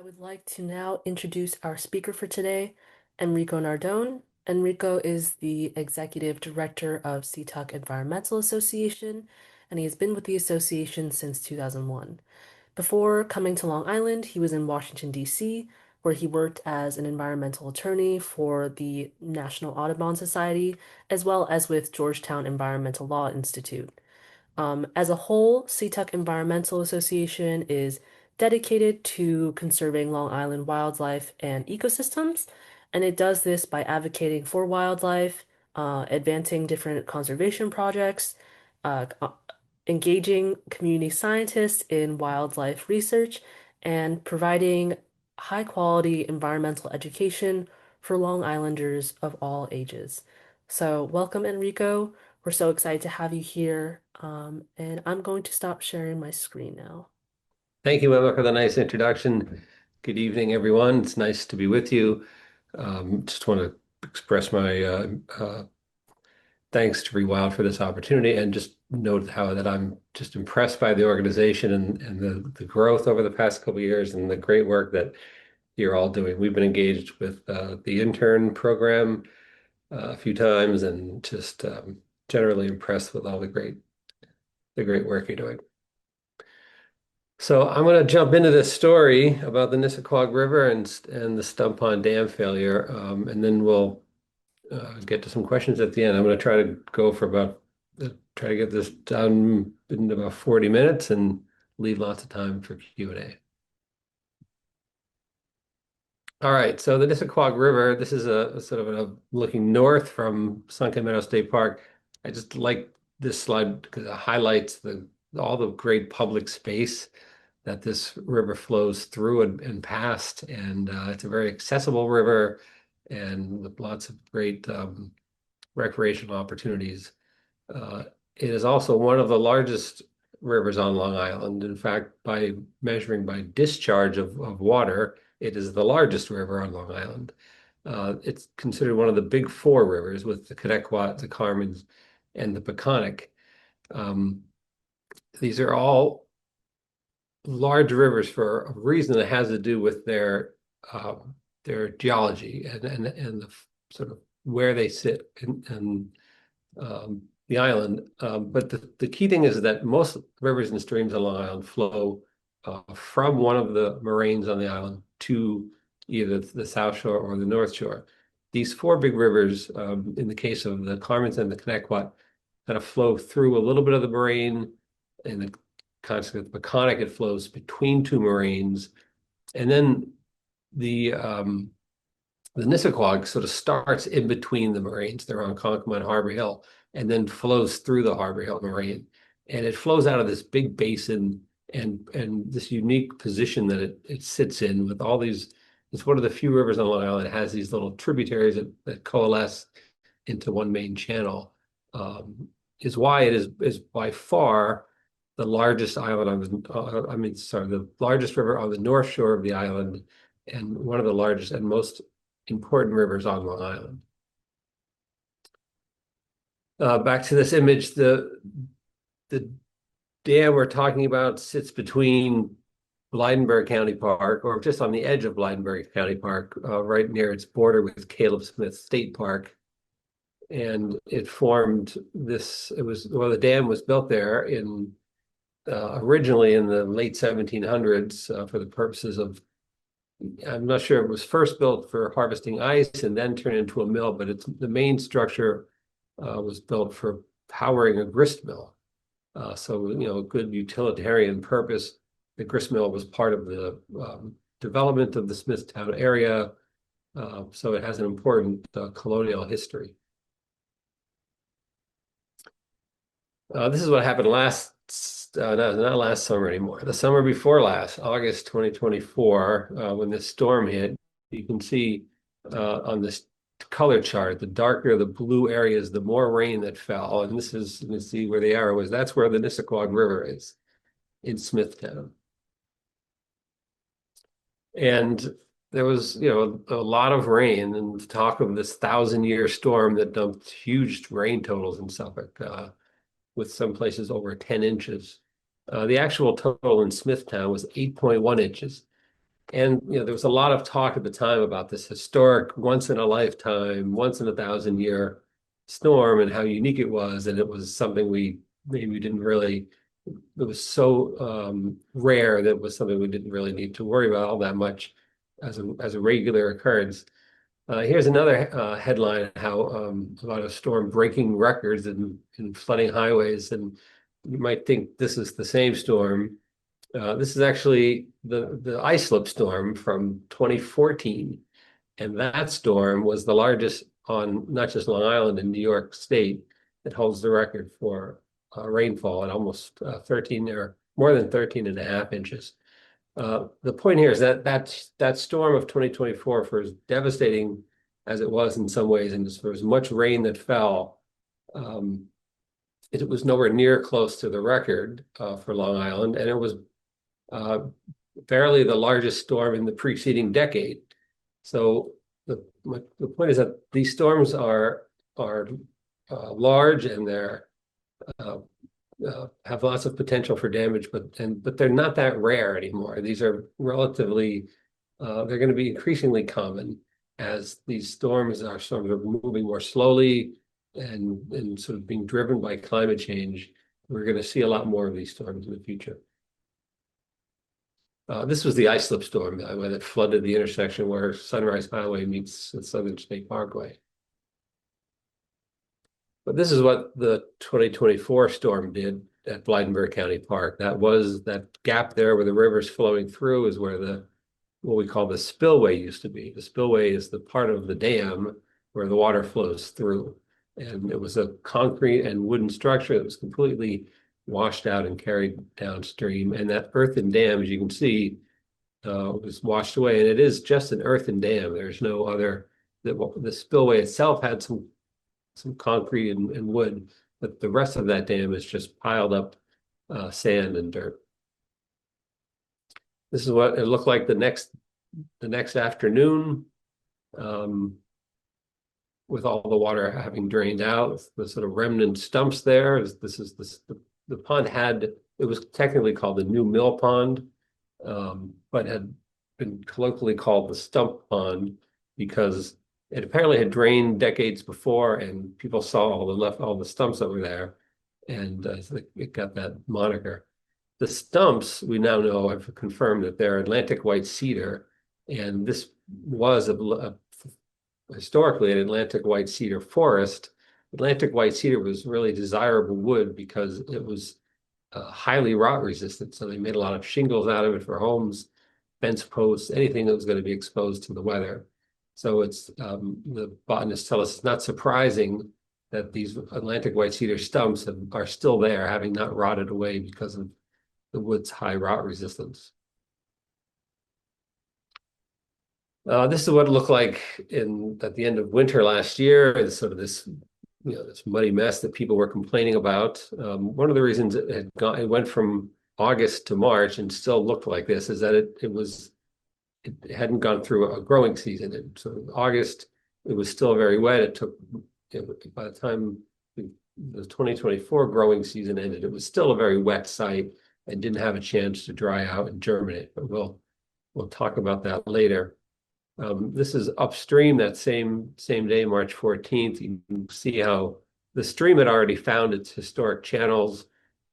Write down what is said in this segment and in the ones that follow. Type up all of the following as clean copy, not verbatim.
would like to now introduce our speaker for today, Enrico Nardone. Enrico is the Executive Director of Seatuck Environmental Association, and he has been with the association since 2001. Before coming to Long Island, he was in Washington, D.C., where he worked as an environmental attorney for the National Audubon Society, as well as with Georgetown Environmental Law Institute. As a whole, Seatuck Environmental Association is dedicated to conserving Long Island wildlife and ecosystems, and it does this by advocating for wildlife, advancing different conservation projects, engaging community scientists in wildlife research, and providing high quality environmental education for Long Islanders of all ages. So, welcome, Enrico. We're so excited to have you here. And I'm going to stop sharing my screen now. Thank you, Emma, for the nice introduction. Good evening, everyone. It's nice to be with you. Just want to express my thanks to Rewild for this opportunity and just note how that I'm just impressed by the organization and the growth over the past couple of years and the great work that you're all doing. We've been engaged with the intern program a few times and just generally impressed with all the great work you're doing. So I'm going to jump into this story about the Nissequogue River and the Stump Pond Dam failure, and then we'll get to some questions at the end. I'm going to try to go for try to get this done in about 40 minutes and leave lots of time for Q&A. All right, so the Nissequogue River, this is a sort of looking north from Sunken Meadow State Park. I just like this slide because it highlights all the great public space that this river flows through and past. And it's a very accessible river and with lots of great recreational opportunities. It is also one of the largest rivers on Long Island. In fact, by measuring by discharge of water, it is the largest river on Long Island. It's considered one of the big four rivers with the Connecticut, the Carmens, and the Peconic. These are all large rivers for a reason that has to do with their geology and the sort of where they sit in the island. But the key thing is that most rivers and streams on Long Island flow from one of the moraines on the island to either the South Shore or the North Shore. These four big rivers, in the case of the Carmens and the Connecticut, kind of flow through a little bit of the moraine. In the context of the Peconic, it flows between two moraines. And then the Nissequogue sort of starts in between the moraines. They're on Concom and Harbor Hill, and then flows through the Harbor Hill moraine. And it flows out of this big basin and this unique position that it sits in with all these. It's one of the few rivers on Long Island that has these little tributaries that coalesce into one main channel. Is why it is by far the largest island on the largest river on the North Shore of the island, and one of the largest and most important rivers on Long Island. Back to this image, the dam we're talking about sits between Blydenburg County Park, or just on the edge of Blydenburg County Park, right near its border with Caleb Smith State Park. And it formed this, the dam was built there originally in the late 1700s for the purposes of, I'm not sure, it was first built for harvesting ice and then turned into a mill, but the main structure was built for powering a grist mill. So, a good utilitarian purpose. The grist mill was part of the development of the Smithtown area. So it has an important colonial history. This is what happened not last summer anymore. The summer before last, August 2024, when this storm hit. You can see on this color chart, the darker the blue areas, the more rain that fell. And this is, you can see where the arrow is. That's where the Nissequogue River is, in Smithtown. And there was, a lot of rain and talk of this 1,000-year storm that dumped huge rain totals in Suffolk, with some places over 10 inches. The actual total in Smithtown was 8.1 inches. And there was a lot of talk at the time about this historic, once in a lifetime, once in a thousand year storm and how unique it was. And it was something we maybe didn't really, it was so rare that it was something we didn't really need to worry about all that much as a regular occurrence. Here's another headline how about a storm breaking records and flooding highways. And you might think this is the same storm. This is actually the ice slip storm from 2014. And that storm was the largest on not just Long Island and New York State. It holds the record for rainfall at almost 13 or more than 13 and a half inches. The point here is that that storm of 2024, for as devastating as it was in some ways, and for as much rain that fell, um, it was nowhere near close to the record for Long Island, and it was uh, barely the largest storm in the preceding decade. So the point is that these storms are large and they're uh, have lots of potential for damage, but they're not that rare anymore. These are relatively they're going to be increasingly common as these storms are sort of moving more slowly and sort of being driven by climate change. We're going to see a lot more of these storms in the future. This was the ice slip storm that flooded the intersection where Sunrise Highway meets the Southern State Parkway. But this is what the 2024 storm did at Blydenburg County Park. That was that gap there where the river's flowing through is where what we call the spillway used to be. The spillway is the part of the dam where the water flows through. And it was a concrete and wooden structure that was completely washed out and carried downstream. And that earthen dam, as you can see, was washed away. And it is just an earthen dam. There's no other, the spillway itself had some concrete and wood, but the rest of that dam is just piled up sand and dirt. This is what it looked like the next afternoon, with all the water having drained out, the sort of remnant stumps there. The pond it was technically called the New Mill Pond, but had been colloquially called the Stump Pond because it apparently had drained decades before, and people saw all the stumps over there, and it got that moniker. The stumps we now know have confirmed that they're Atlantic white cedar, and this was historically an Atlantic white cedar forest. Atlantic white cedar was really desirable wood because it was highly rot resistant. So they made a lot of shingles out of it for homes, fence posts, anything that was going to be exposed to the weather. So the botanists tell us it's not surprising that these Atlantic white cedar stumps are still there, having not rotted away because of the wood's high rot resistance. This is what it looked like at the end of winter last year. It's sort of this muddy mess that people were complaining about. One of the reasons it went from August to March and still looked like this is that it hadn't gone through a growing season. So August, it was still very wet. It took, by the time the 2024 growing season ended, it was still a very wet site and didn't have a chance to dry out and germinate. But we'll talk about that later. This is upstream that same day, March 14th. You can see how the stream had already found its historic channels,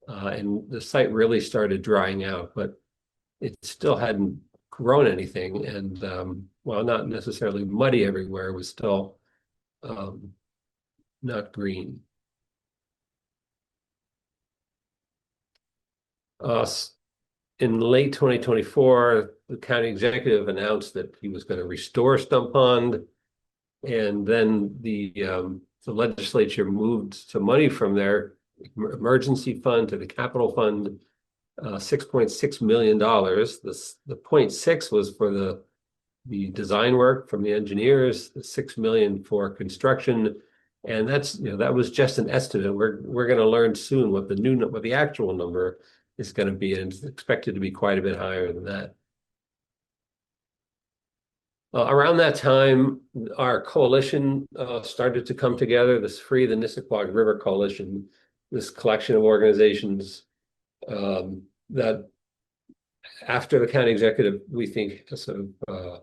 and the site really started drying out, but it still hadn't grown anything. And while not necessarily muddy everywhere, it was still not green. In late 2024, the county executive announced that he was going to restore Stump Pond, and then the legislature moved some money from their emergency fund to the capital fund, $6.6 million. The 0.6 was for the design work from the engineers, the 6 million for construction, and that was just an estimate. We're going to learn soon what the actual number is going to be, and it's expected to be quite a bit higher than that. Around that time, our coalition started to come together, the Nissequogue River Coalition, this collection of organizations that after the county executive, we think, sort of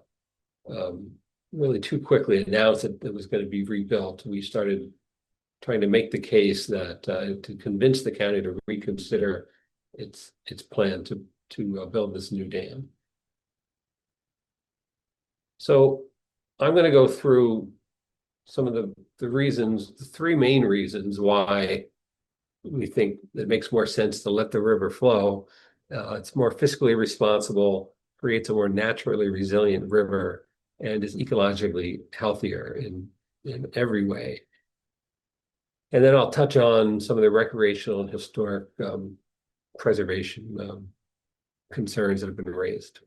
really too quickly announced that it was going to be rebuilt, we started trying to make the case that to convince the county to reconsider its plan to build this new dam. So I'm going to go through some of the reasons, the three main reasons why we think it makes more sense to let the river flow. It's more fiscally responsible, creates a more naturally resilient river, and is ecologically healthier in every way. And then I'll touch on some of the recreational and historic preservation concerns that have been raised.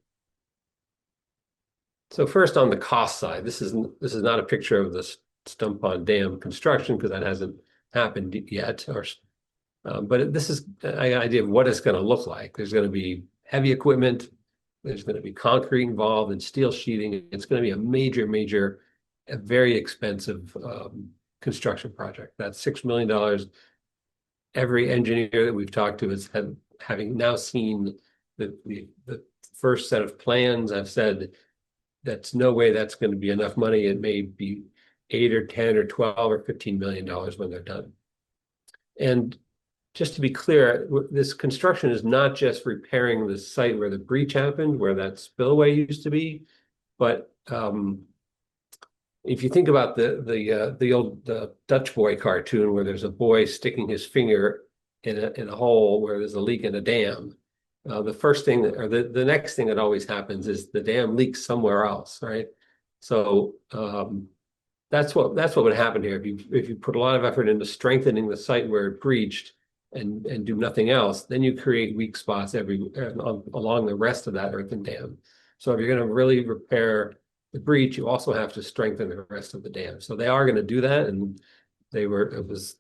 So first on the cost side, this is not a picture of the Stump Pond Dam construction because that hasn't happened yet, but this is an idea of what it's going to look like. There's going to be heavy equipment. There's going to be concrete involved and steel sheeting. It's going to be a major, a very expensive construction project. That's $6 million. Every engineer that we've talked to is having now seen the first set of plans. I've said that's no way that's going to be enough money. It may be 8 or 10 or 12 or $15 million when they're done. And just to be clear, this construction is not just repairing the site where the breach happened, where that spillway used to be, but if you think about the old Dutch boy cartoon where there's a boy sticking his finger in a hole where there's a leak in a dam, the first thing that, or the next thing that always happens is the dam leaks somewhere else, right? So that's what would happen here if you put a lot of effort into strengthening the site where it breached and do nothing else, then you create weak spots along the rest of that earthen dam. So if you're going to really repair the breach, you also have to strengthen the rest of the dam. So they are going to do that, and it was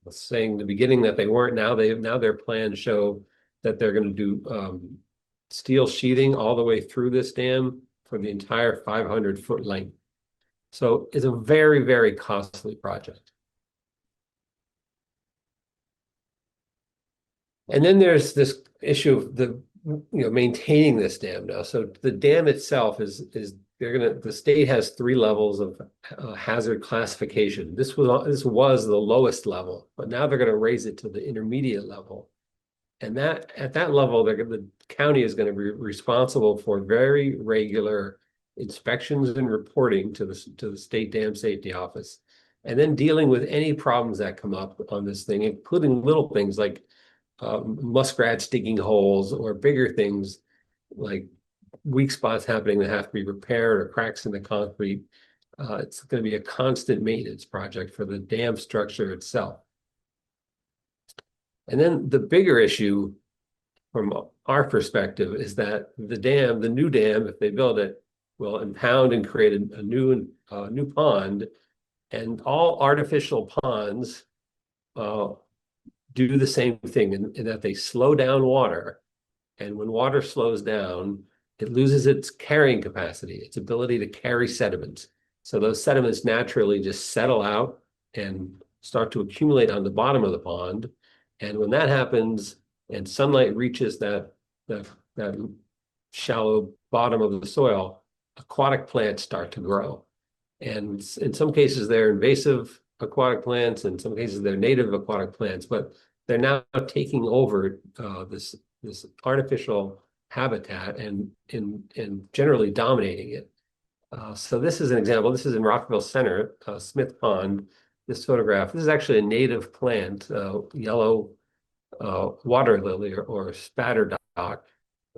saying in the beginning that they weren't. Now their plans show that they're going to do steel sheathing all the way through this dam for the entire 500-foot length. So it's a very costly project. And then there's this issue of maintaining this dam now. So the dam itself the state has 3 levels of hazard classification. This was the lowest level, but now they're going to raise it to the intermediate level. And at that level, the county is going to be responsible for very regular inspections and reporting to the State Dam Safety Office, and then dealing with any problems that come up on this thing, including little things like muskrats digging holes or bigger things like weak spots happening that have to be repaired or cracks in the concrete. It's going to be a constant maintenance project for the dam structure itself. And then the bigger issue from our perspective is that the new dam, if they build it, will impound and create a new pond, and all artificial ponds do the same thing in that they slow down water. And when water slows down, it loses its carrying capacity, its ability to carry sediments. So those sediments naturally just settle out and start to accumulate on the bottom of the pond. And when that happens and sunlight reaches that shallow bottom of the soil, aquatic plants start to grow. And in some cases, they're invasive aquatic plants. In some cases, they're native aquatic plants, but they're now taking over this artificial habitat and generally dominating it. So this is an example. This is in Rockville Center, Smith Pond. This photograph. This is actually a native plant, yellow water lily or spatter dock,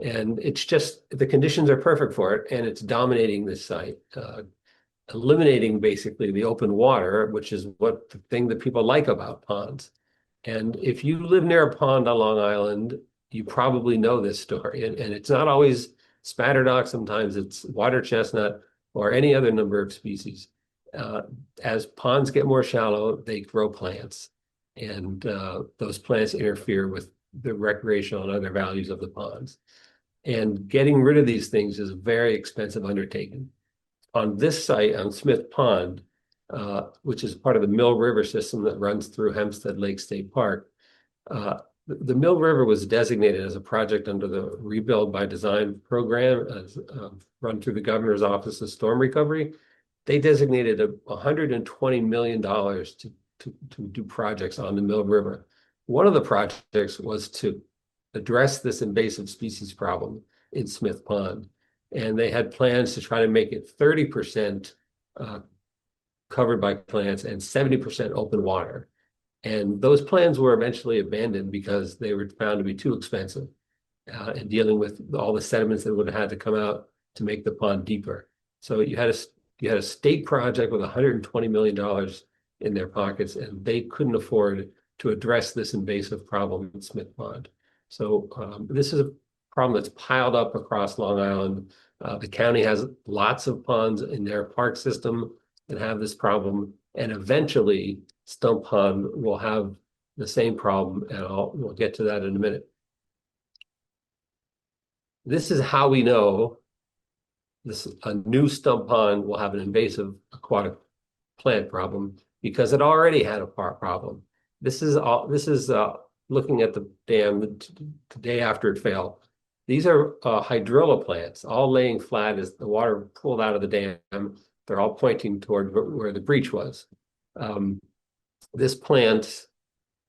and it's just the conditions are perfect for it, and it's dominating this site, eliminating basically the open water, which is what the thing that people like about ponds. And if you live near a pond on Long Island, you probably know this story. And it's not always spatterdock. Sometimes it's water chestnut or any other number of species. As ponds get more shallow, they grow plants. And those plants interfere with the recreational and other values of the ponds. And getting rid of these things is a very expensive undertaking. On this site, on Smith Pond, which is part of the Mill River system that runs through Hempstead Lake State Park, the Mill River was designated as a project under the Rebuild by Design program as run through the governor's office of storm recovery. They designated $120 million to do projects on the Mill River. One of the projects was to address this invasive species problem in Smith Pond. And they had plans to try to make it 30% covered by plants and 70% open water. And those plans were eventually abandoned because they were found to be too expensive in dealing with all the sediments that would have had to come out to make the pond deeper. So you had a state project with $120 million in their pockets, and they couldn't afford to address this invasive problem in Smith Pond. So this is a problem that's piled up across Long Island. The county has lots of ponds in their park system that have this problem, and eventually Stump Pond will have the same problem, and we'll get to that in a minute. This is how we know a new Stump Pond will have an invasive aquatic plant problem because it already had a problem. This is looking at the dam the day after it failed. These are hydrilla plants, all laying flat as the water pulled out of the dam. They're all pointing toward where the breach was. This plant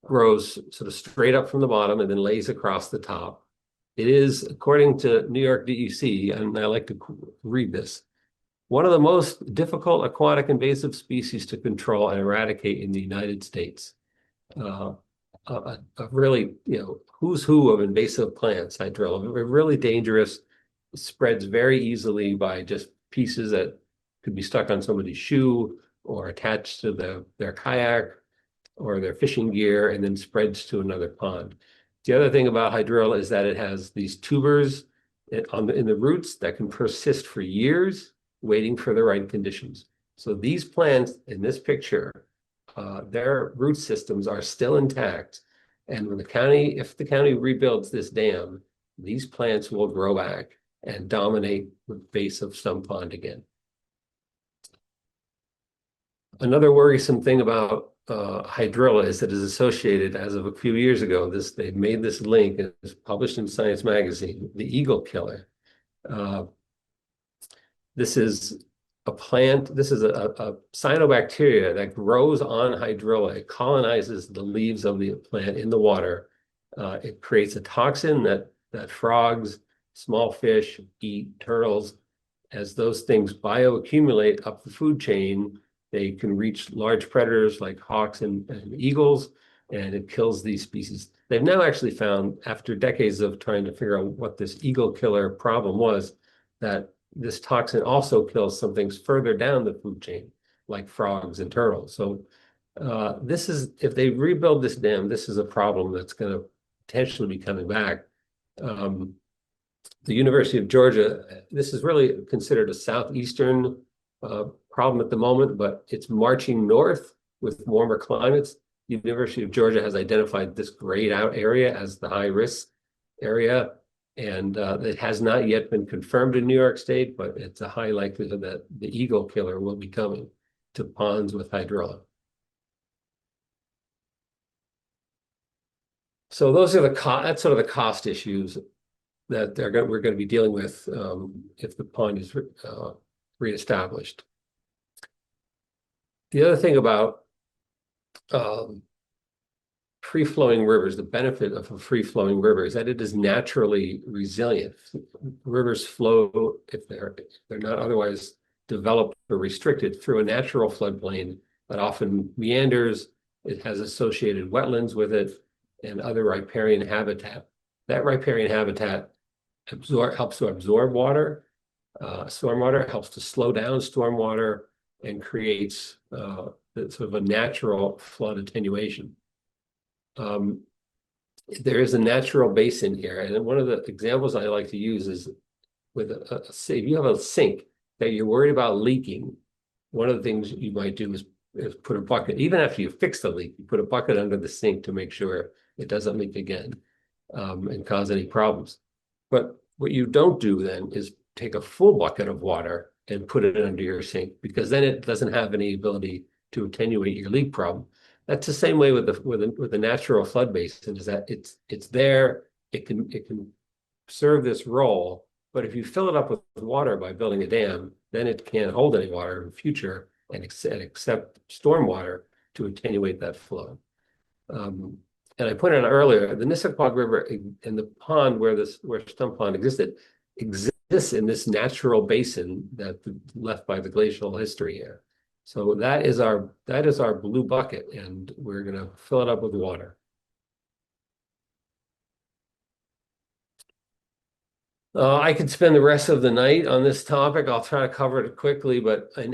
grows sort of straight up from the bottom and then lays across the top. It is, according to New York DEC, and I like to read this, one of the most difficult aquatic invasive species to control and eradicate in the United States. A really, who's who of invasive plants, hydrilla. Really dangerous, spreads very easily by just pieces that could be stuck on somebody's shoe or attached to their kayak or their fishing gear and then spreads to another pond. The other thing about hydrilla is that it has these tubers in the roots that can persist for years, waiting for the right conditions. So these plants in this picture, their root systems are still intact. And if the county rebuilds this dam, these plants will grow back and dominate the base of Stump Pond again. Another worrisome thing about hydrilla is that it is associated, as of a few years ago, they made this link, it was published in Science Magazine, the eagle killer. This is a plant, this is a cyanobacteria that grows on hydrilla. It colonizes the leaves of the plant in the water. It creates a toxin that frogs, small fish eat, turtles. As those things bioaccumulate up the food chain, they can reach large predators like hawks and eagles, and it kills these species. They've now actually found, after decades of trying to figure out what this eagle killer problem was, that this toxin also kills some things further down the food chain, like frogs and turtles. So if they rebuild this dam, this is a problem that's going to potentially be coming back. The University of Georgia, this is really considered a southeastern problem at the moment, but it's marching north with warmer climates. The University of Georgia has identified this grayed out area as the high risk area. And it has not yet been confirmed in New York State, but it's a high likelihood that the eagle killer will be coming to ponds with hydrilla. So those are that's sort of the cost issues that we're going to be dealing with if the pond is reestablished. The other thing about free-flowing rivers, the benefit of a free-flowing river is that it is naturally resilient. Rivers flow, if they're not otherwise developed or restricted, through a natural floodplain that often meanders. It has associated wetlands with it and other riparian habitat. That riparian habitat helps to absorb water. Stormwater helps to slow down stormwater and creates sort of a natural flood attenuation. There is a natural basin here, and one of the examples I like to use is with if you have a sink that you're worried about leaking, one of the things you might do is put a bucket, even after you fix the leak, you put a bucket under the sink to make sure it doesn't leak again and cause any problems. But what you don't do then is take a full bucket of water and put it under your sink, because then it doesn't have any ability to attenuate your leak problem. That's the same way with the natural flood basin, is that it's there, it can serve this role, but if you fill it up with water by building a dam, then it can't hold any water in the future and accept stormwater to attenuate that flow. Um, and I pointed out earlier, the Nissequogue River and the pond where Stump Pond exists in this natural basin that left by the glacial history here. So that is our blue bucket, and we're going to fill it up with water. I could spend the rest of the night on this topic. I'll try to cover it quickly, but I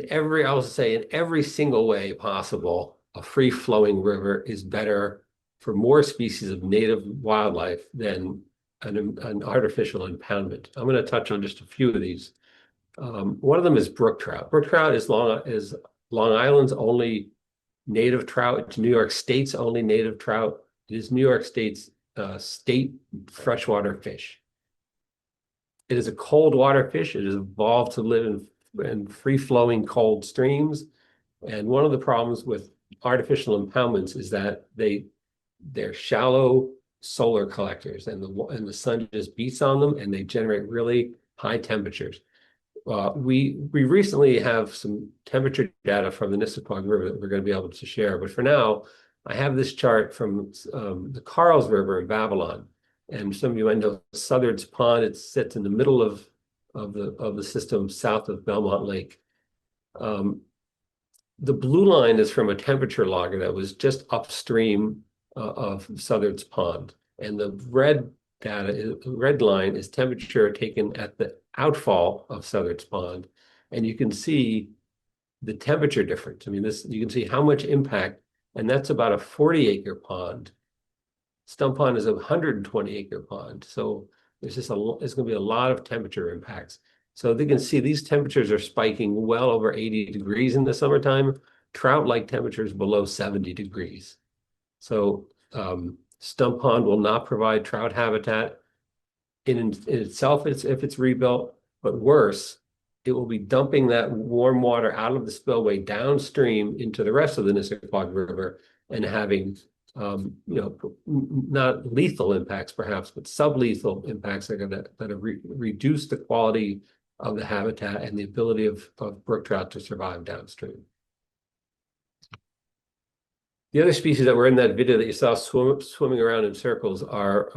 will say in every single way possible, a free-flowing river is better for more species of native wildlife than an artificial impoundment. I'm going to touch on just a few of these. One of them is brook trout. Brook trout is Long Island's only native trout. It's New York State's only native trout. It is New York State's state freshwater fish. It is a cold water fish. It has evolved to live in free-flowing cold streams. And one of the problems with artificial impoundments is that they're shallow solar collectors, and the sun just beats on them, and they generate really high temperatures. We recently have some temperature data from the Nissequogue River that we're going to be able to share. But for now, I have this chart from the Carls River in Babylon. And some of you might know Southard's Pond. It sits in the middle of the system south of Belmont Lake. The blue line is from a temperature logger that was just upstream of Southard's Pond. And the red line is temperature taken at the outfall of Southard's Pond. And you can see the temperature difference. I mean, you can see how much impact, and that's about a 40-acre pond. Stump Pond is a 120-acre pond. So there's going to be a lot of temperature impacts. So they can see these temperatures are spiking well over 80 degrees in the summertime. Trout like temperatures below 70 degrees. So Stump Pond will not provide trout habitat in itself if it's rebuilt, but worse, it will be dumping that warm water out of the spillway downstream into the rest of the Nissequogue River and having not lethal impacts perhaps, but sublethal impacts that have reduced the quality of the habitat and the ability of brook trout to survive downstream. The other species that were in that video that you saw swimming around in circles are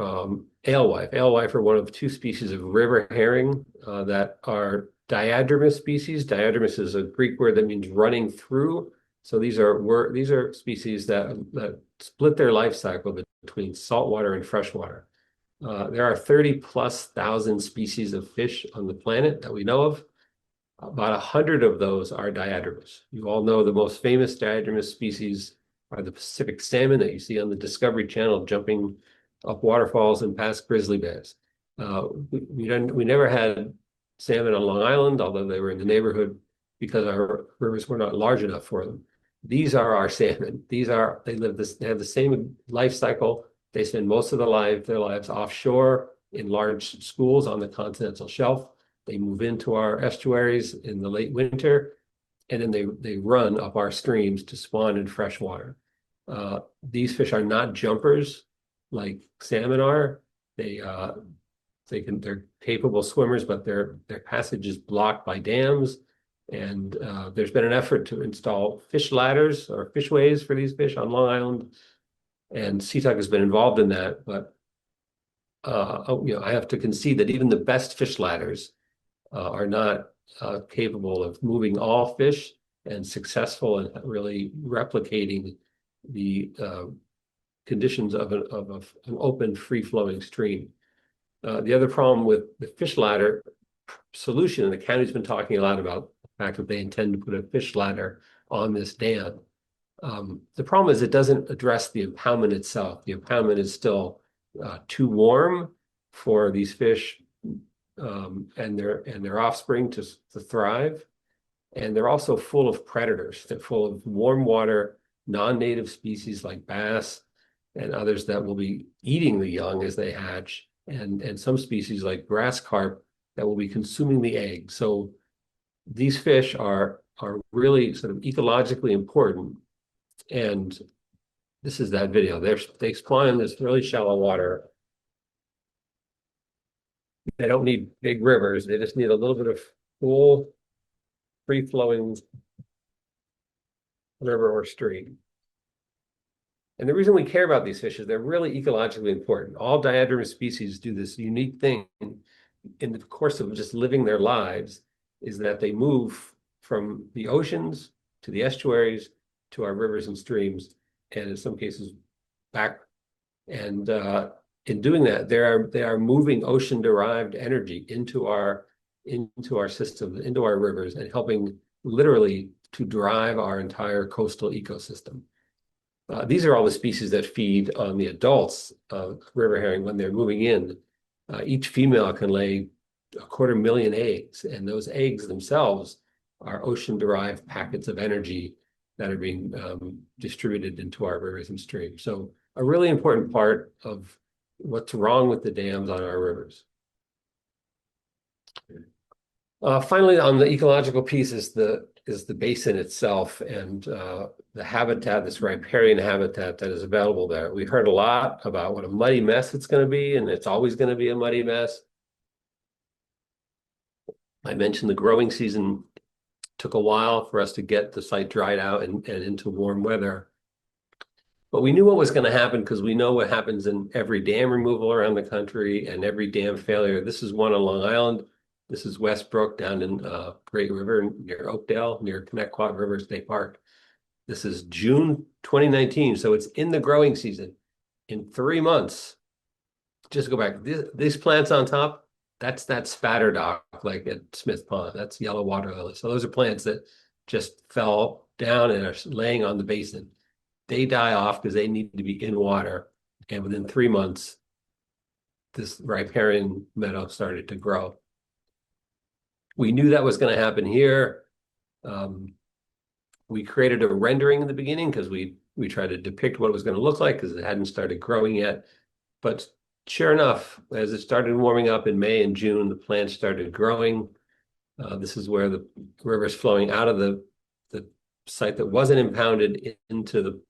alewife. Alewife are one of two species of river herring that are diadromous species. Diadromous is a Greek word that means running through. So these are species that split their life cycle between saltwater and freshwater. There are 30,000+ species of fish on the planet that we know of. About 100 of those are diadromous. You all know the most famous diadromous species are the Pacific salmon that you see on the Discovery Channel jumping up waterfalls and past grizzly bears. We never had salmon on Long Island, although they were in the neighborhood because our rivers were not large enough for them. These are our salmon. They have the same life cycle. They spend most of their lives offshore in large schools on the continental shelf. They move into our estuaries in the late winter, and then they run up our streams to spawn in fresh water. These fish are not jumpers like salmon are. They're capable swimmers, but their passage is blocked by dams. And there's been an effort to install fish ladders or fishways for these fish on Long Island, and Seatuck has been involved in that. But I have to concede that even the best fish ladders are not capable of moving all fish and successful in really replicating the conditions of an open, free-flowing stream. The other problem with the fish ladder solution, and the county's been talking a lot about the fact that they intend to put a fish ladder on this dam. The problem is it doesn't address the impoundment itself. The impoundment is still too warm for these fish and their offspring to thrive. And they're also full of predators. They're full of warm water, non-native species like bass and others that will be eating the young as they hatch, and some species like grass carp that will be consuming the egg. So these fish are really sort of ecologically important, and This is that video. They spawn in this really shallow water. They don't need big rivers. They just need a little bit of cool, free-flowing river or stream. And the reason we care about these fish is they're really ecologically important. All diadromous species do this unique thing in the course of just living their lives, is that they move from the oceans to the estuaries to our rivers and streams, and in some cases back. And in doing that, they are moving ocean-derived energy into our system, into our rivers, and helping literally to drive our entire coastal ecosystem. These are all the species that feed on the adults of river herring when they're moving in. Each female can lay 250,000 eggs, and those eggs themselves are ocean-derived packets of energy that are being distributed into our rivers and streams. So a really important part of what's wrong with the dams on our rivers. Finally, on the ecological piece is the basin itself and the habitat, this riparian habitat that is available there. We heard a lot about what a muddy mess it's going to be, and it's always going to be a muddy mess. I mentioned the growing season took a while for us to get the site dried out and into warm weather. But we knew what was going to happen because we know what happens in every dam removal around the country and every dam failure. This is one on Long Island. This is Westbrook down in Great River near Oakdale, near Nissequogue River State Park. This is June 2019, so it's in the growing season. In 3 months, just go back. These plants on top, that's that spatter dock like at Smith Pond. That's yellow water lily. So those are plants that just fell down and are laying on the basin. They die off because they need to be in water. And within 3 months, this riparian meadow started to grow. We knew that was going to happen here. We created a rendering in the beginning because we tried to depict what it was going to look like because it hadn't started growing yet. But sure enough, as it started warming up in May and June, the plants started growing. This is where the river is flowing out of the site that wasn't impounded into the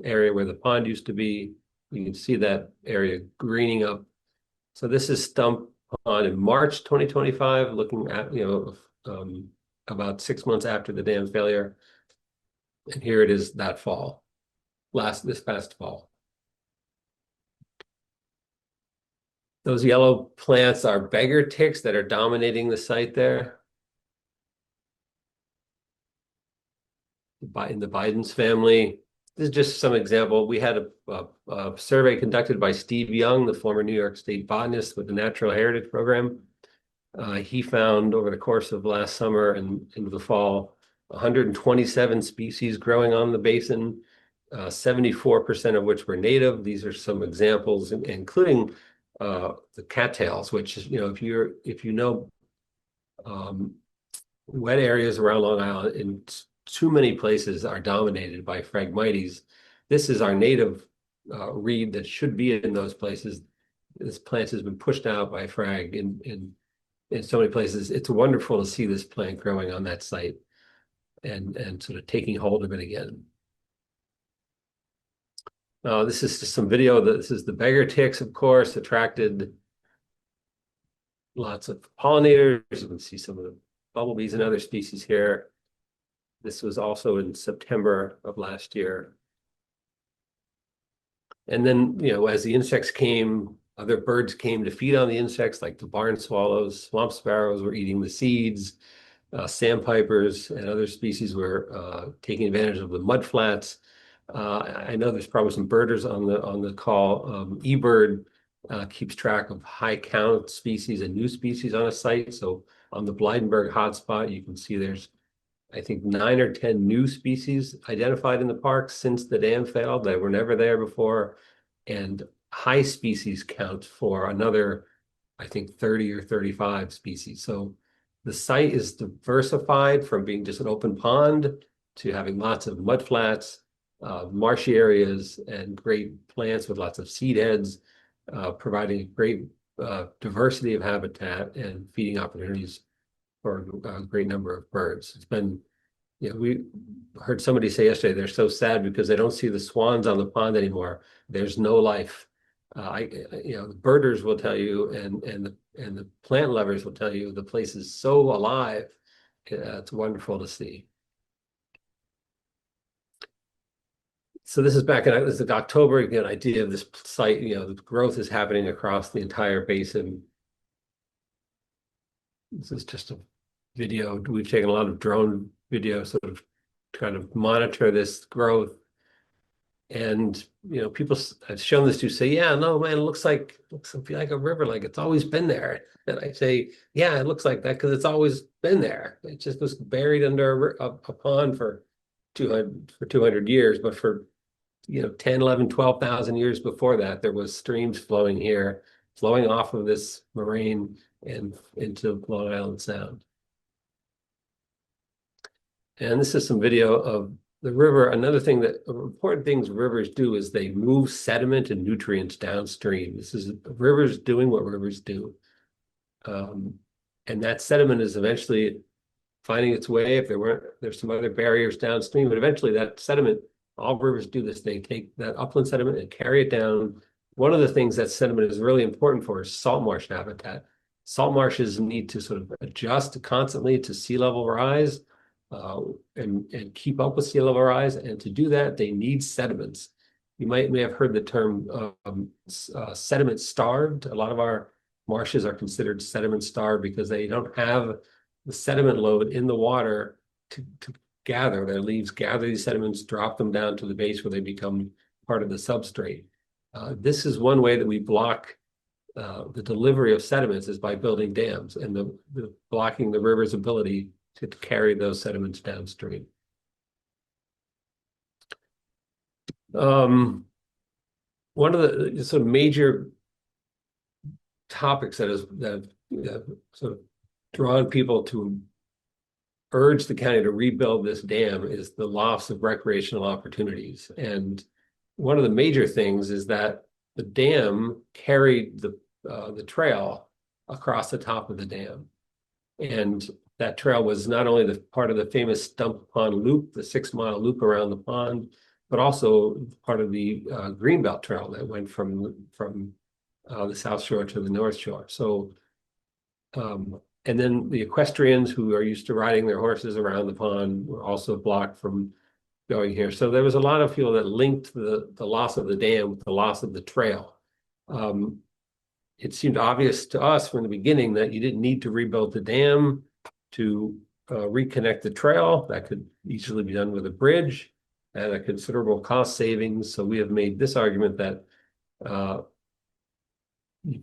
area where the pond used to be. You can see that area greening up. So this is Stump Pond in March 2025, looking at, about 6 months after the dam failure. And here it is that fall, this past fall. Those yellow plants are beggar ticks that are dominating the site there. In the Biden's family. This is just some example. We had a survey conducted by Steve Young, the former New York State botanist with the Natural Heritage Program. He found over the course of last summer and into the fall, 127 species growing on the basin, 74% of which were native. These are some examples, including the cattails, which is, if you know wet areas around Long Island, in too many places are dominated by Phragmites. This is our native reed that should be in those places. This plant has been pushed out by frag in so many places. It's wonderful to see this plant growing on that site and sort of taking hold of it again. This is just some video. This is the beggar ticks, of course, attracted lots of pollinators. You can see some of the bumblebees and other species here. This was also in September of last year. And then, as the insects came, other birds came to feed on the insects, like the barn swallows, swamp sparrows were eating the seeds, sandpipers and other species were taking advantage of the mud flats. I know there's probably some birders on the call. eBird keeps track of high count species and new species on a site. So on the Blydenberg hotspot, you can see there's, I think, 9 or 10 new species identified in the park since the dam failed that were never there before, and high species count for another, I think, 30 or 35 species. So the site is diversified from being just an open pond to having lots of mud flats, marshy areas, and great plants with lots of seed heads, providing a great diversity of habitat and feeding opportunities for a great number of birds. It's been We heard somebody say yesterday they're so sad because they don't see the swans on the pond anymore. There's no life. The birders will tell you, and the plant lovers will tell you the place is so alive. It's wonderful to see. So this is back in this is October. You get an idea of this site. The growth is happening across the entire basin. This is just a video. We've taken a lot of drone video, sort of trying to monitor this growth. And people I've shown this to say, yeah, no, man, it looks like a river, like it's always been there. And I say, yeah, it looks like that because it's always been there. It just was buried under a pond for 200 years, but for 10, 11, 12,000 years before that, there was streams flowing here, flowing off of this moraine and into Long Island Sound. And this is some video of the river. Another thing that important things rivers do is they move sediment and nutrients downstream. This is rivers doing what rivers do. And that sediment is eventually finding its way. If there's some other barriers downstream, but eventually that sediment, all rivers do this. They take that upland sediment and carry it down. One of the things that sediment is really important for is salt marsh habitat. Salt marshes need to sort of adjust constantly to sea level rise. And keep up with sea level rise. And to do that, they need sediments. You may have heard the term sediment starved. A lot of our marshes are considered sediment starved because they don't have the sediment load in the water to gather. Their leaves gather these sediments, drop them down to the base where they become part of the substrate. This is one way that we block the delivery of sediments is by building dams and the blocking the river's ability to carry those sediments downstream. One of the sort of major topics that have sort of drawn people to urge the county to rebuild this dam is the loss of recreational opportunities. And one of the major things is that the dam carried the trail across the top of the dam. And that trail was not only the part of the famous Stump Pond Loop, the 6-mile loop around the pond, but also part of the Greenbelt Trail that went from the South Shore to the North Shore. So, and then the equestrians who are used to riding their horses around the pond were also blocked from going here. So there was a lot of people that linked the loss of the dam with the loss of the trail. It seemed obvious to us from the beginning that you didn't need to rebuild the dam to reconnect the trail. That could easily be done with a bridge at a considerable cost savings. So we have made this argument that you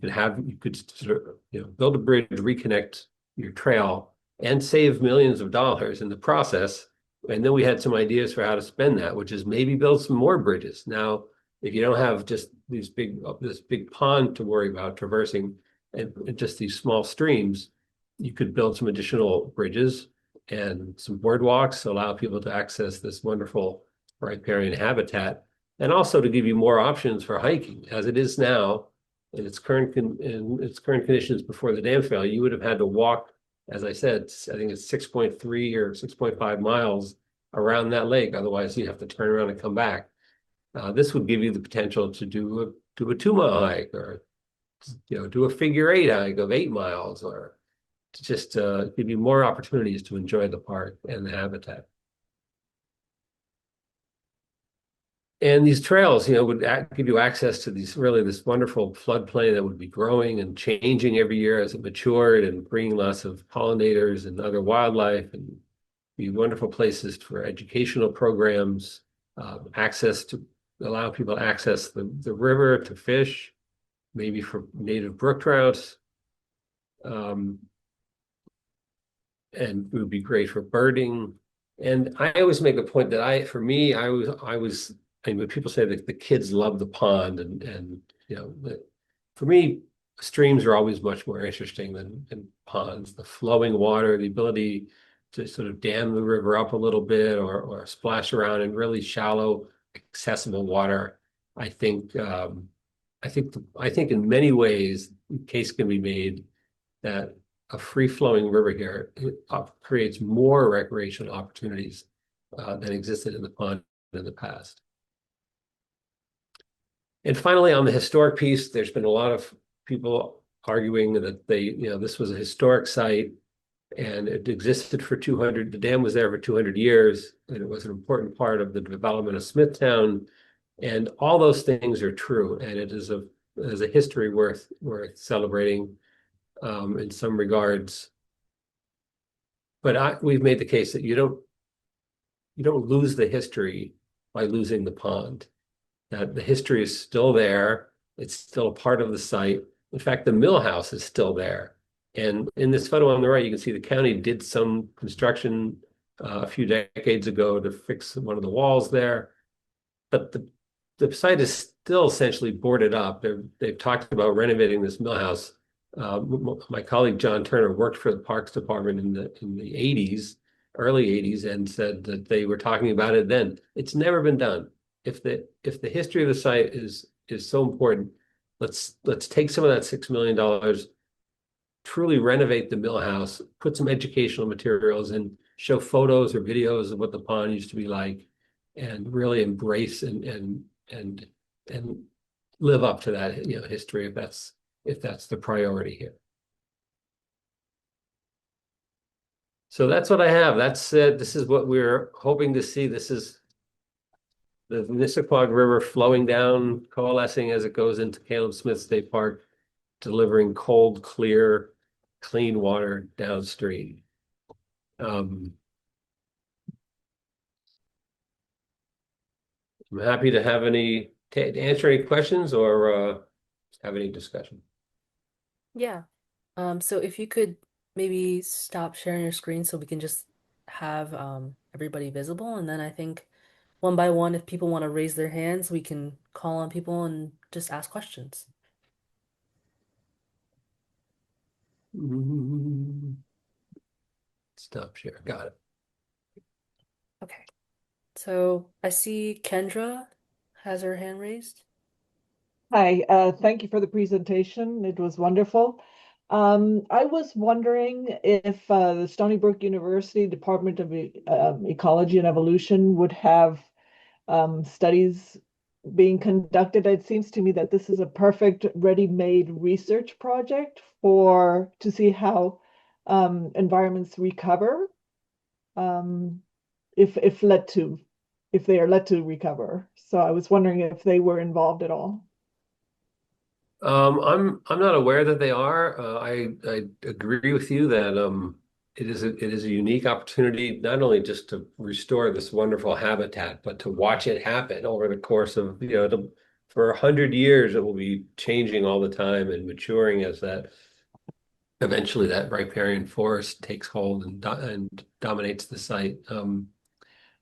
could sort of, build a bridge, reconnect your trail, and save millions of dollars in the process. And then we had some ideas for how to spend that, which is maybe build some more bridges. Now, if you don't have just this big pond to worry about traversing and just these small streams, you could build some additional bridges and some boardwalks to allow people to access this wonderful riparian habitat, and also to give you more options for hiking. As it is now, in its current conditions before the dam failure, you would have had to walk, as I said, I think it's 6.3 or 6.5 miles around that lake. Otherwise, you have to turn around and come back. This would give you the potential to do a 2-mile hike, or do a figure 8 hike of 8 miles, or to just give you more opportunities to enjoy the park and the habitat. And these trails, would give you access to this wonderful floodplain that would be growing and changing every year as it matured, and bringing lots of pollinators and other wildlife, and be wonderful places for educational programs, access to allow people to access the river to fish, maybe for native brook trouts. And it would be great for birding. And I always make a point that when people say that the kids love the pond, and for me, streams are always much more interesting than ponds. The flowing water, the ability to sort of dam the river up a little bit, or splash around in really shallow, accessible water. I think in many ways, the case can be made that a free-flowing river here, it creates more recreational opportunities than existed in the pond in the past. And finally, on the historic piece, there's been a lot of people arguing that this was a historic site and it existed for 200, the dam was there for 200 years, and it was an important part of the development of Smithtown. And all those things are true, and it is a history worth celebrating in some regards. But we've made the case that you don't lose the history by losing the pond. That the history is still there. It's still a part of the site. In fact, the mill house is still there. And in this photo on the right, you can see the county did some construction a few decades ago to fix one of the walls there. But the site is still essentially boarded up. They've talked about renovating this mill house. My colleague John Turner worked for the Parks Department in the 80s, early 80s, and said that they were talking about it then. It's never been done. If the history of the site is so important, let's take some of that $6 million, truly renovate the mill house, put some educational materials and show photos or videos of what the pond used to be like, and really embrace and live up to that history if that's the priority here. So that's what I have. That's this is what we're hoping to see. This is the Nissequogue River flowing down, coalescing as it goes into Caleb Smith State Park, delivering cold, clear, clean water downstream. I'm happy to have to answer any questions or have any discussion. Yeah. So if you could maybe stop sharing your screen so we can just have everybody visible, and then I think one by one, if people want to raise their hands, we can call on people and just ask questions. Stop share. Got it. Okay. So I see Kendra has her hand raised. Hi, thank you for the presentation. It was wonderful. I was wondering if the Stony Brook University Department of Ecology and Evolution would have studies being conducted. It seems to me that this is a perfect ready-made research project to see how environments recover um, if they are let to recover. So I was wondering if they were involved at all. I'm not aware that they are. I agree with you that it is a unique opportunity not only just to restore this wonderful habitat, but to watch it happen over the course of for 100 years. It will be changing all the time and maturing as that eventually that riparian forest takes hold and dominates the site.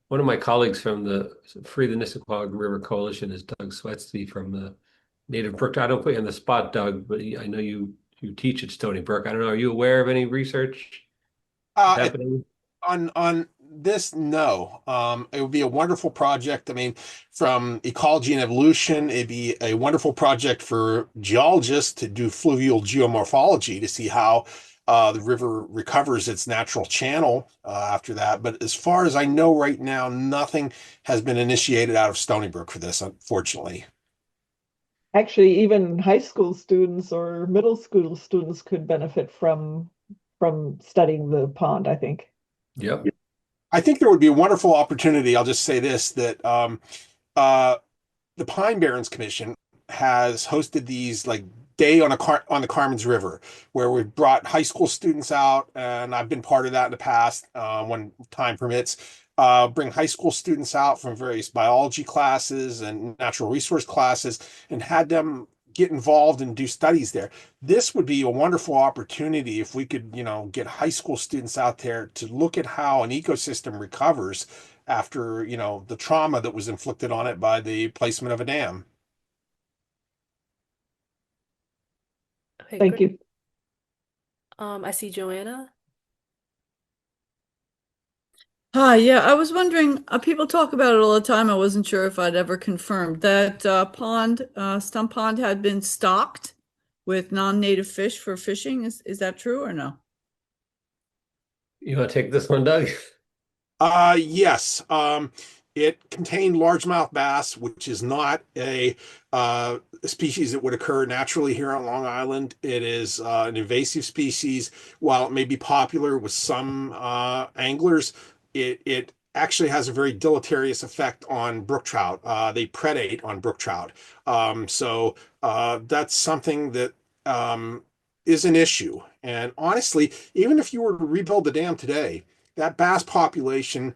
One of my colleagues from the Free the Nissequogue River Coalition is Doug Swetsky from the Native Brook. I don't put you on the spot, Doug, but I know you teach at Stony Brook. I don't know. Are you aware of any research It, happening? on this, no. It would be a wonderful project. I mean, from ecology and evolution, it'd be a wonderful project for geologists to do fluvial geomorphology to see how the river recovers its natural channel after that. But as far as I know right now, nothing has been initiated out of Stony Brook for this, unfortunately. Actually, even high school students or middle school students could benefit from studying the pond, I think. Yep. I think there would be a wonderful opportunity. I'll just say this, that uh, the Pine Barrens Commission has hosted these like day on the Carmen's River, where we've brought high school students out, and I've been part of that in the past when time permits. Bring high school students out from various biology classes and natural resource classes, and had them get involved and do studies there. This would be a wonderful opportunity if we could, get high school students out there to look at how an ecosystem recovers after, the trauma that was inflicted on it by the placement of a dam. Okay, Thank great. you. I see Joanna. Hi, yeah, I was wondering, people talk about it all the time. I wasn't sure if I'd ever confirmed that Stump Pond had been stocked with non-native fish for fishing. Is that true or no? You want to take this one, Doug? Yes. It contained largemouth bass, which is not a species that would occur naturally here on Long Island. It is an invasive species. While it may be popular with some anglers, it actually has a very deleterious effect on brook trout. They predate on brook trout. That's something that is an issue. And honestly, even if you were to rebuild the dam today, that bass population,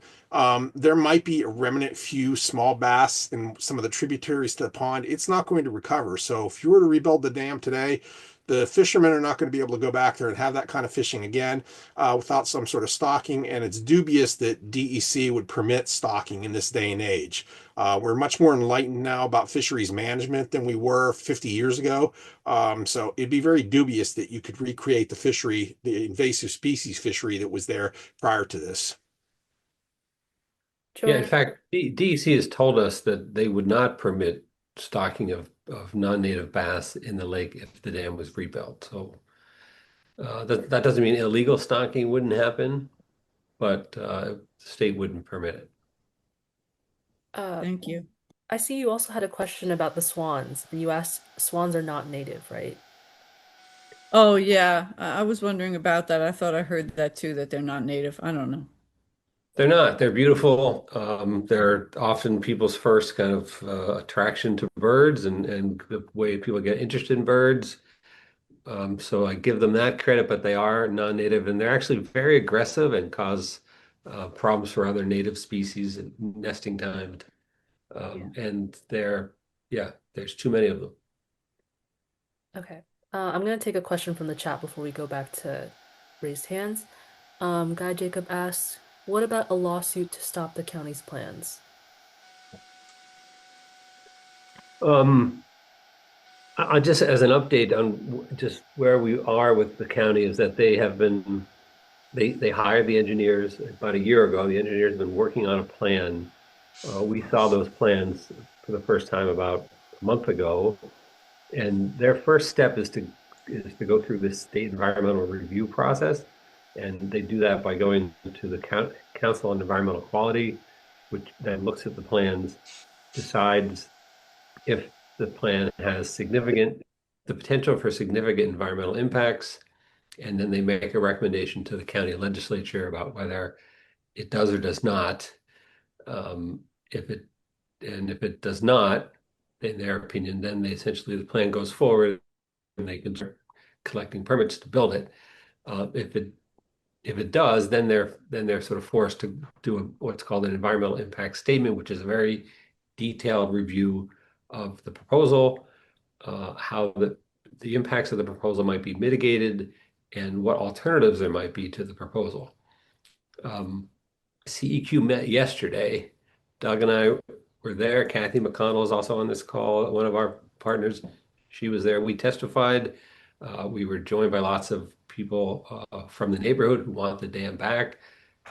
there might be a remnant few small bass in some of the tributaries to the pond. It's not going to recover. So if you were to rebuild the dam today, the fishermen are not going to be able to go back there and have that kind of fishing again without some sort of stocking. And it's dubious that DEC would permit stocking in this day and age. We're much more enlightened now about fisheries management than we were 50 years ago. So it'd be very dubious that you could recreate the fishery, the invasive species fishery that was there prior to this. Yeah, in Joel, fact, DEC has told us that they would not permit stocking of non-native bass in the lake if the dam was rebuilt. So that doesn't mean illegal stocking wouldn't happen, but the state wouldn't permit it. uh, Thank you. I see you also had a question about the swans, and you asked swans are not native, right? Oh, yeah. I was wondering about that. I thought I heard that too, that they're not native. I don't know. They're not. They're beautiful. They're often people's first kind of attraction to birds and the way people get interested in birds. So I give them that credit, but they are non-native and they're actually very aggressive and cause problems for other native species at nesting time. Yeah. And yeah, there's too many of them. Okay. I'm gonna take a question from the chat before we go back to raised hands. Guy Jacob asks, what about a lawsuit to stop the county's plans? Um, just as an update on just where we are with the county is that they hired the engineers about a year ago. The engineers have been working on a plan. We saw those plans for the first time about a month ago, and their first step is to go through this state environmental review process, and they do that by going to the Council on Environmental Quality, which then looks at the plans, decides if the plan has the potential for significant environmental impacts, and then they make a recommendation to the county legislature about whether it does or does not. Um, if it if it does not, in their opinion, then the plan goes forward and they can start collecting permits to build it. If it does, then they're sort of forced to do what's called an environmental impact statement, which is a very detailed review of the proposal, how the impacts of the proposal might be mitigated, and what alternatives there might be to the proposal. CEQ met yesterday. Doug and I were there. Kathy McConnell is also on this call, one of our partners. She was there. We testified. We were joined by lots of people from the neighborhood who want the dam back.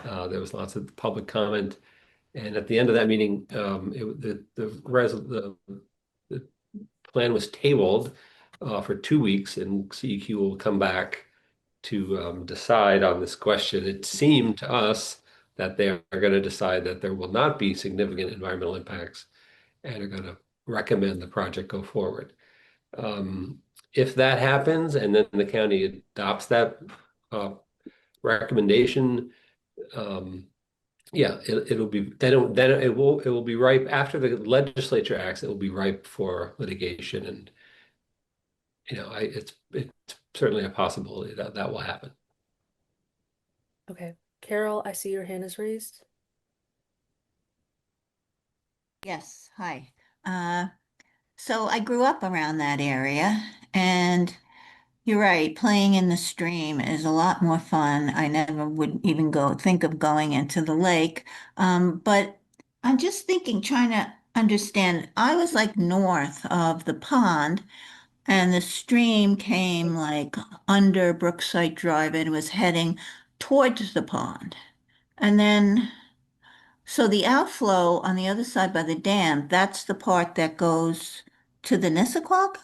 There was lots of public comment. And at the end of that meeting, the plan was tabled for 2 weeks, and CEQ will come back to decide on this question. It seemed to us that they are going to decide that there will not be significant environmental impacts and are going to recommend the project go forward. If that happens and then the county adopts that recommendation, yeah, it'll be then it will be ripe after the legislature acts. It will be ripe for litigation, and it's certainly a possibility that that will happen. Okay. Carol, I see your hand is raised. Yes, hi. So I grew up around that area, and you're right, playing in the stream is a lot more fun. I never would even think of going into the lake. But I'm just thinking, trying to understand, I was like north of the pond, and the stream came like under Brookside Drive and was heading towards the pond. And then so the outflow on the other side by the dam, that's the part that goes to the Nissequogue?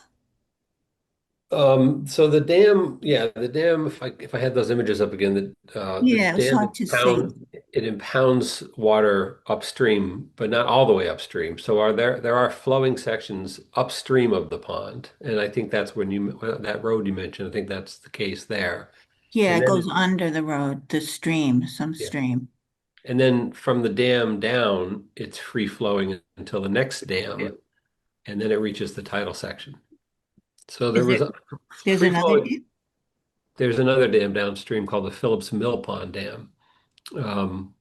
So the dam, yeah, the dam. If I had those images up again, the Yeah, it was dam hard to see. impounds water upstream, but not all the way upstream. So there are flowing sections upstream of the pond, and I think that's when you that road you mentioned. I think that's the case there, Yeah, and it then goes under the road, the stream, some yeah, stream. and then from the dam down, it's free flowing until the next dam, and then it reaches the tidal section. So there Is was it, a there's free another, flowing. There's another dam downstream called the Phillips Mill Pond Dam.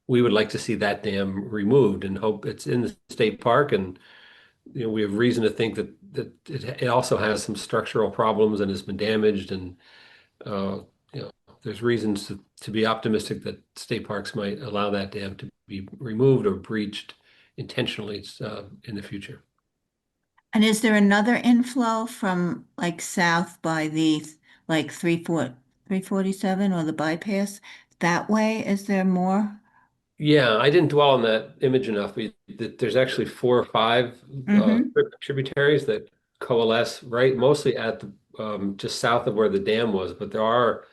We would like to see that dam removed and hope it's in the state park. And we have reason to think that it also has some structural problems and has been damaged. And uh, you know, there's reasons to be optimistic that state parks might allow that dam to be removed or breached intentionally in the future. and is there another inflow from like south by the like 347 or the bypass? That way, is there more? Yeah, I didn't dwell on that image enough. There's actually four or five Mm-hmm. tributaries that coalesce right mostly at the just south of where the dam was, but there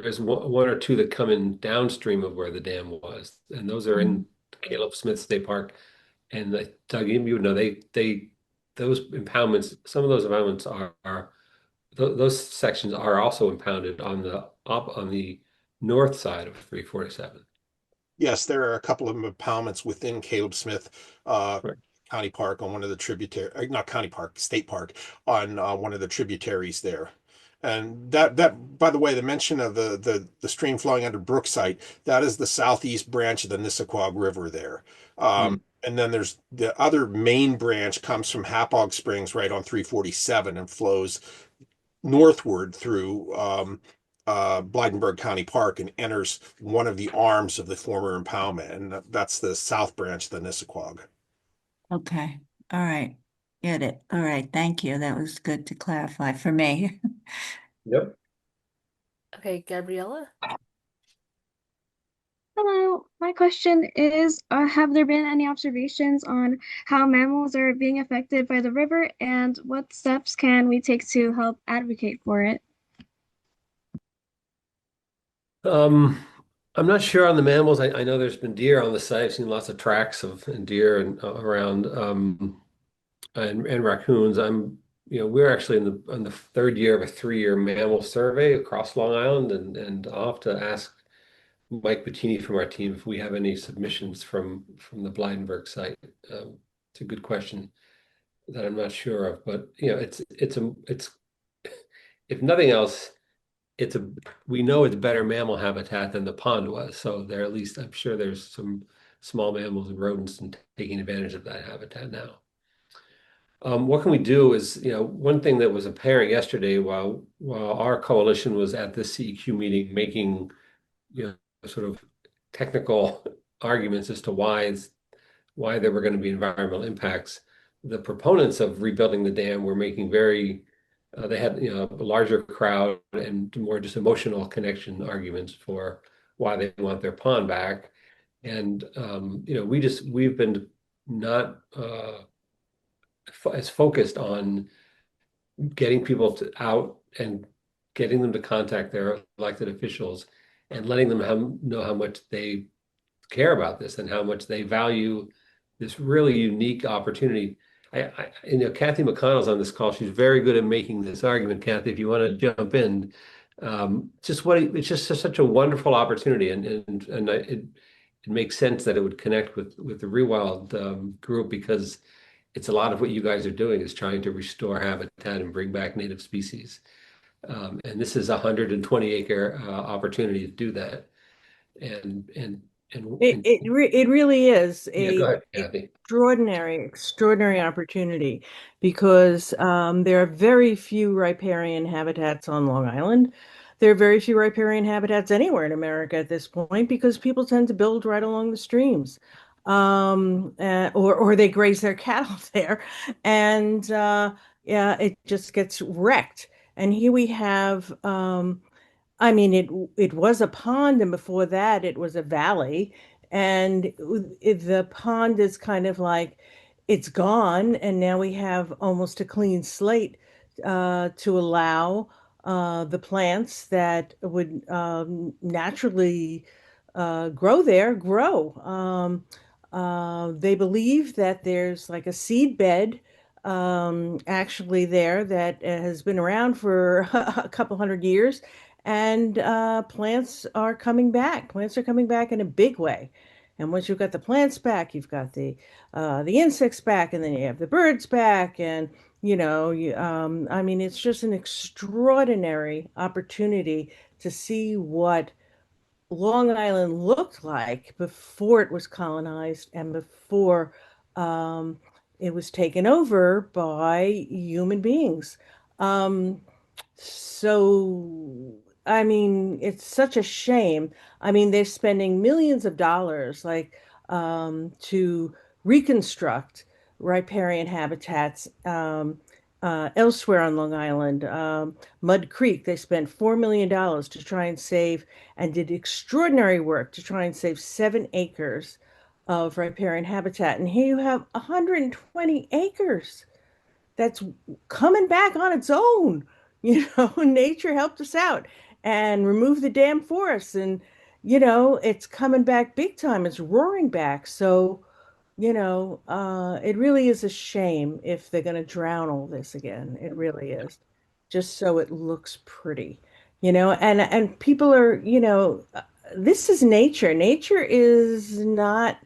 is one or two that come in downstream of where the dam was, and those are in Caleb Smith State Park. And Doug, you would know they those impoundments. Some of those impoundments those sections are also impounded on the north side of 347. Yes, there are a couple of impoundments within Caleb Smith uh, Right. County Park on one of the tributary, not County Park, State Park, on one of the tributaries there. And that, by the way, the mention of the stream flowing under Brookside, that is the southeast branch of the Nissequogue River there. Hmm. And then there's the other main branch comes from Hapog Springs right on 347 and flows northward through Blydenburg County Park and enters one of the arms of the former impoundment, and that's the south branch of the Nissequogue. Okay. All right. Get it. All right. Thank you. That was good to clarify for me. Yep. Okay, Gabriella? Hello, my question is, have there been any observations on how mammals are being affected by the river, and what steps can we take to help advocate for it? Um, I'm not sure on the mammals. I know there's been deer on the site. I've seen lots of tracks of and deer and around and raccoons. We're actually in the third year of a 3-year mammal survey across Long Island, and I'll have to ask Mike Bettini from our team if we have any submissions from the Blydenburg site. It's a good question that I'm not sure of, but it's if nothing else. It's a we know it's better mammal habitat than the pond was. So there at least I'm sure there's some small mammals and rodents and taking advantage of that habitat now. What can we do is, one thing that was apparent yesterday while our coalition was at this CEQ meeting making, sort of technical arguments as to why there were going to be environmental impacts. The proponents of rebuilding the dam were making they had a larger crowd and more just emotional connection arguments for why they want their pond back. And we've been not as focused on getting people out and getting them to contact their elected officials and letting them know how much they care about this and how much they value this really unique opportunity. Kathy McConnell's on this call. She's very good at making this argument. Kathy, if you want to jump in, it's just such a wonderful opportunity, and it makes sense that it would connect with the Rewild group because it's a lot of what you guys are doing is trying to restore habitat and bring back native species. And this is a 120-acre opportunity to do that. And and and It really is yeah, go a ahead, Kathy. extraordinary opportunity because there are very few riparian habitats on Long Island. There are very few riparian habitats anywhere in America at this point because people tend to build right along the streams, or they graze their cattle there, and yeah, it just gets wrecked. And here we have. I mean, it was a pond, and before that, it was a valley. And the pond is kind of like it's gone, and now we have almost a clean slate to allow the plants that would naturally grow there grow. They believe that there's like a seed bed actually there that has been around for a couple hundred years, and plants are coming back. Plants are coming back in a big way. And once you've got the plants back, you've got the insects back, and then you have the birds back, and I mean, it's just an extraordinary opportunity to see what Long Island looked like before it was colonized and before um, it was taken over by human beings. Um, so, I mean, it's such a shame. I mean, they're spending millions of dollars, like, to reconstruct riparian habitats elsewhere on Long Island. Mud Creek, they spent $4 million to try and save and did extraordinary work to try and save 7 acres of riparian habitat. And here you have 120 acres that's coming back on its own. Nature helped us out and removed the damn forests, and it's coming back big time. It's roaring back. So, it really is a shame if they're going to drown all this again. It really is, just so it looks pretty, and people are, this is nature. Nature is not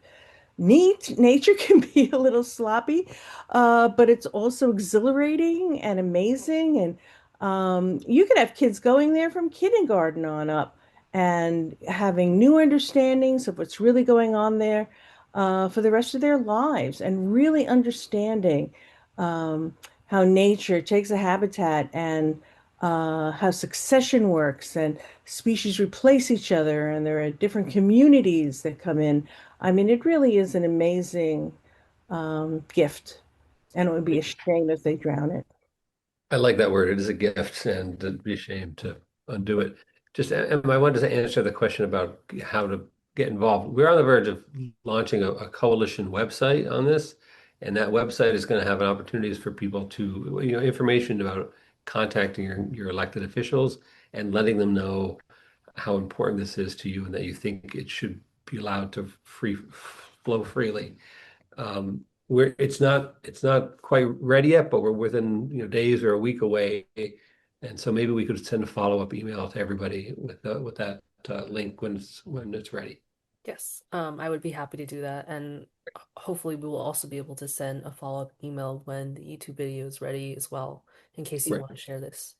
neat. Nature can be a little sloppy, but it's also exhilarating and amazing. And you could have kids going there from kindergarten on up and having new understandings of what's really going on there for the rest of their lives, and really understanding how nature takes a habitat, and how succession works, and species replace each other, and there are different communities that come in. I mean, it really is an amazing gift, and it would be a shame if they drown it. I like that word. It is a gift, and it'd be a shame to undo it. Just, I wanted to answer the question about how to get involved. We're on the verge of launching a coalition website on this, and that website is going to have opportunities for people to, information about contacting your elected officials and letting them know how important this is to you and that you think it should be allowed to flow freely. It's not quite ready yet, but we're within days or a week away, and so maybe we could send a follow-up email to everybody with that link when it's ready. Yes, I would be happy to do that, and hopefully we will also be able to send a follow-up email when the YouTube video is ready as well, in case you Right. want to share this.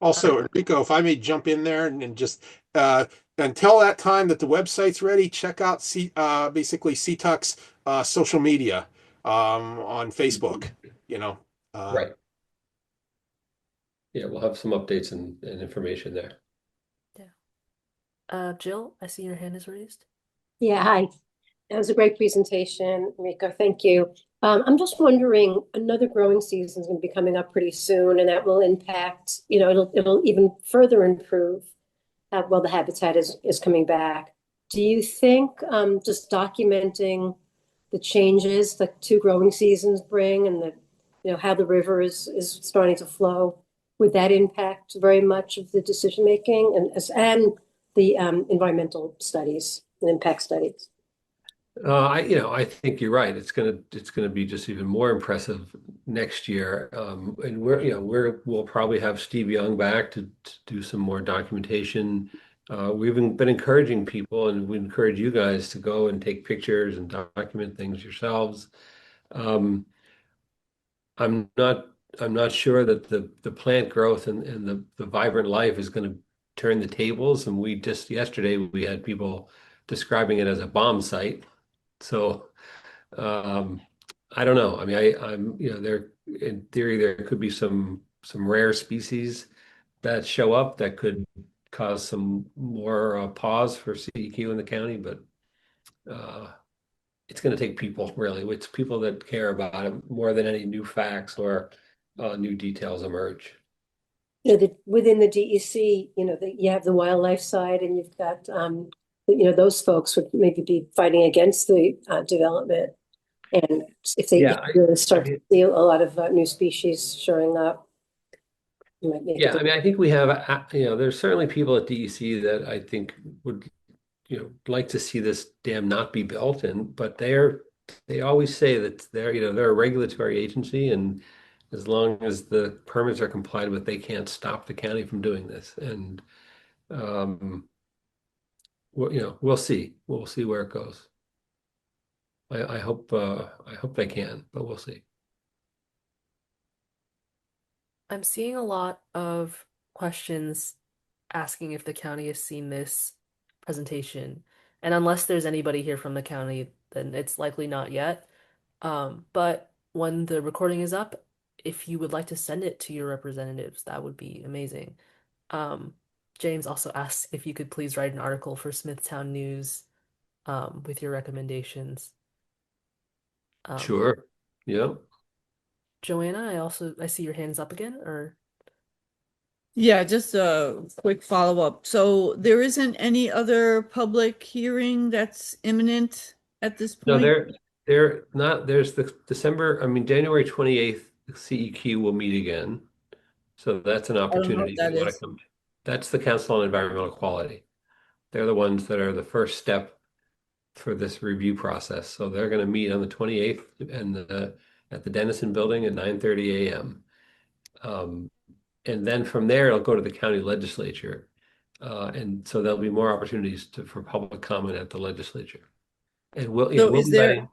Also, Enrico, if I may jump in there and just until that time that the website's ready, check out basically Seatuck's social media on Facebook. You know, Right. Yeah, we'll have some updates and information there. Yeah. Jill, I see your hand is raised. Yeah, hi. That was a great presentation, Enrico. Thank you. I'm just wondering, another growing season is going to be coming up pretty soon, and that will impact, it'll even further improve while the habitat is coming back. Do you think just documenting the changes the two growing seasons bring, and how the river is starting to flow, would that impact very much of the decision making and the environmental studies and impact studies? I think you're right. It's gonna be just even more impressive next year. And we'll probably have Steve Young back to do some more documentation. We've been encouraging people, and we encourage you guys to go and take pictures and document things yourselves. Um, I'm not sure that the plant growth and the vibrant life is going to turn the tables. And we just yesterday we had people describing it as a bomb site. So I don't know. I mean, I'm there in theory there could be some rare species that show up that could cause some more pause for CEQ in the county, but uh, it's going to take people really. It's people that care about it more than any new facts or new details emerge. Within the DEC, you have the wildlife side, and you've got, those folks would maybe be fighting against the development. And if they Yeah, really start I to see a lot of new species showing up. You might make Yeah, it. I mean, I think we have, there's certainly people at DEC that I think would, like to see this dam not be built, but they always say that they're a regulatory agency, and as long as the permits are complied with, they can't stop the county from doing this. And um, we'll see. We'll see where it goes. I hope they can, but we'll see. I'm seeing a lot of questions asking if the county has seen this presentation. And unless there's anybody here from the county, then it's likely not yet. But when the recording is up, if you would like to send it to your representatives, that would be amazing. Um, James also asked if you could please write an article for Smithtown News, with your recommendations. Um, Sure. Yeah. Joanna, I see your hands up again, or Yeah, just a quick follow-up. So there isn't any other public hearing that's imminent at this No, point? they're not. There's the January 28th, the CEQ will meet again. So that's an I don't know opportunity what if that you want to is. come. That's the Council on Environmental Quality. They're the ones that are the first step for this review process. So they're going to meet on the 28th and at the Dennison Building at 9:30 a.m. Um, and then from there, it'll go to the county legislature. And so there'll be more opportunities for public comment at the legislature. And So is there,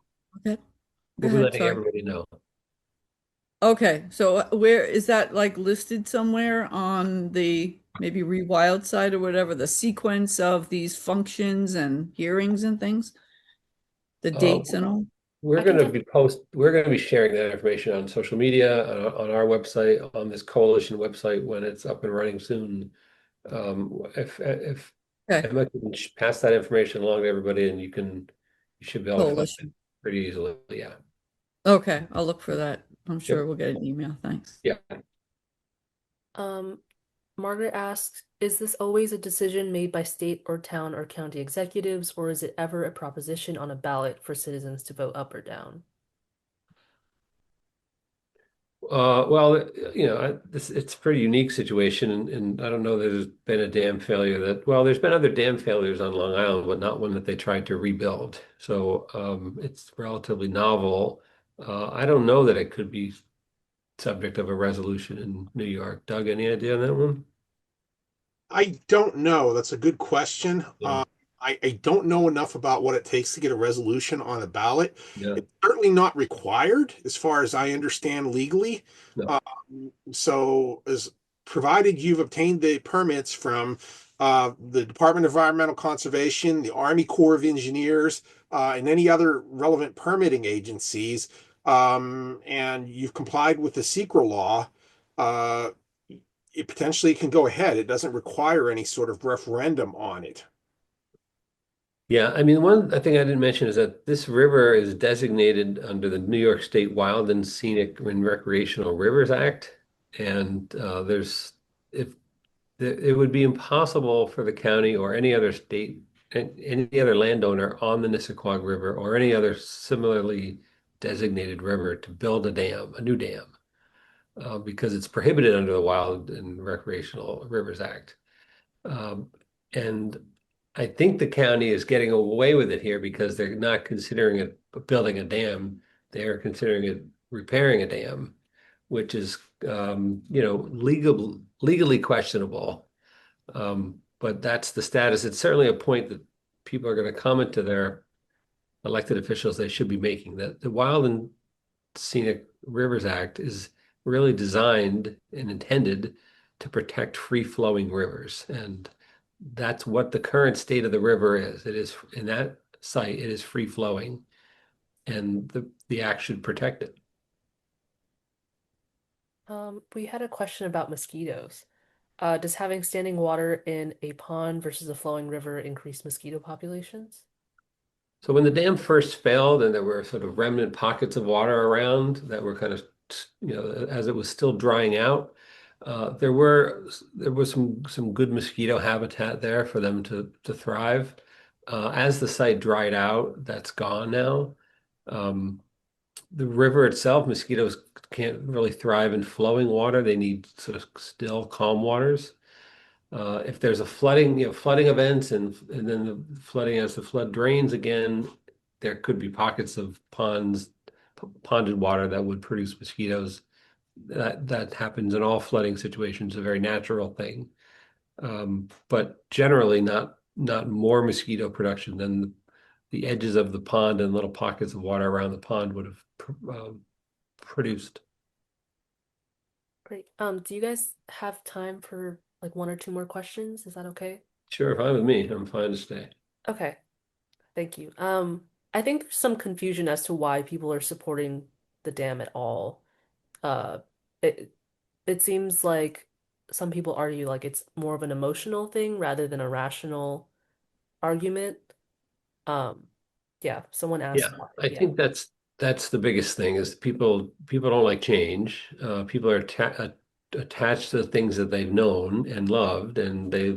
okay, go we'll be ahead, letting sorry. everybody know. Okay, so where is that like listed somewhere on the maybe Rewild side or whatever, the sequence of these functions and hearings and things? The Uh, dates and all? I can def we're going to be sharing that information on social media, on our website, on this coalition website when it's up and running soon. If Okay, Emma can pass that information along to everybody, and you should be able to find it coalition. pretty easily. Yeah. Okay, I'll look for that. I'm sure Yep. we'll get an email. Thanks. Yeah. um Margaret asks, is this always a decision made by state or town or county executives, or is it ever a proposition on a ballot for citizens to vote up or down? Well, it's a pretty unique situation, and I don't know that there's been a dam failure there's been other dam failures on Long Island, but not one that they tried to rebuild. So it's relatively novel. I don't know that it could be subject of a resolution in New York. Doug, any idea on that one? I don't know. That's a good question. Yeah. I don't know enough about what it takes to get a resolution on a ballot. Yeah. It's certainly not required, as far as I understand legally. No. So, as provided you've obtained the permits from the Department of Environmental Conservation, the Army Corps of Engineers, and any other relevant permitting agencies, and you've complied with the secret law, uh, it potentially can go ahead. It doesn't require any sort of referendum on it. Yeah, I mean, one thing I didn't mention is that this river is designated under the New York State Wild and Scenic and Recreational Rivers Act, and if it would be impossible for the county or any other state, any other landowner on the Nissequogue River or any other similarly designated river to build a new dam, because it's prohibited under the Wild and Recreational Rivers Act. Um, and I think the county is getting away with it here because they're not considering it building a dam. They are considering it repairing a dam, which is, legally questionable. But that's the status. It's certainly a point that people are going to comment to their elected officials they should be making. That the Wild and Scenic Rivers Act is really designed and intended to protect free-flowing rivers. And that's what the current state of the river is. It is in that site, it is free-flowing, and the act should protect it. We had a question about mosquitoes. Does having standing water in a pond versus a flowing river increase mosquito populations? So when the dam first failed and there were sort of remnant pockets of water around that were kind of, as it was still drying out, there was some good mosquito habitat there for them to thrive. As the site dried out, that's gone now. the river itself, mosquitoes can't really thrive in flowing water. They need sort of still, calm waters. If there's a flooding, flooding events and then the flooding as the flood drains again, there could be pockets of ponded water that would produce mosquitoes. That happens in all flooding situations, a very natural thing. But generally not more mosquito production than the edges of the pond and little pockets of water around the pond would have produced. Great. Do you guys have time for like one or two more questions? Is that okay? Sure, fine with me. I'm fine to stay. Okay, thank you. I think there's some confusion as to why people are supporting the dam at all. Uh, it it seems like some people argue like it's more of an emotional thing rather than a rational argument. Um, yeah, someone Yeah, asked why. I Yeah. think that's the biggest thing is people don't like change. People are attached to things that they've known and loved, and a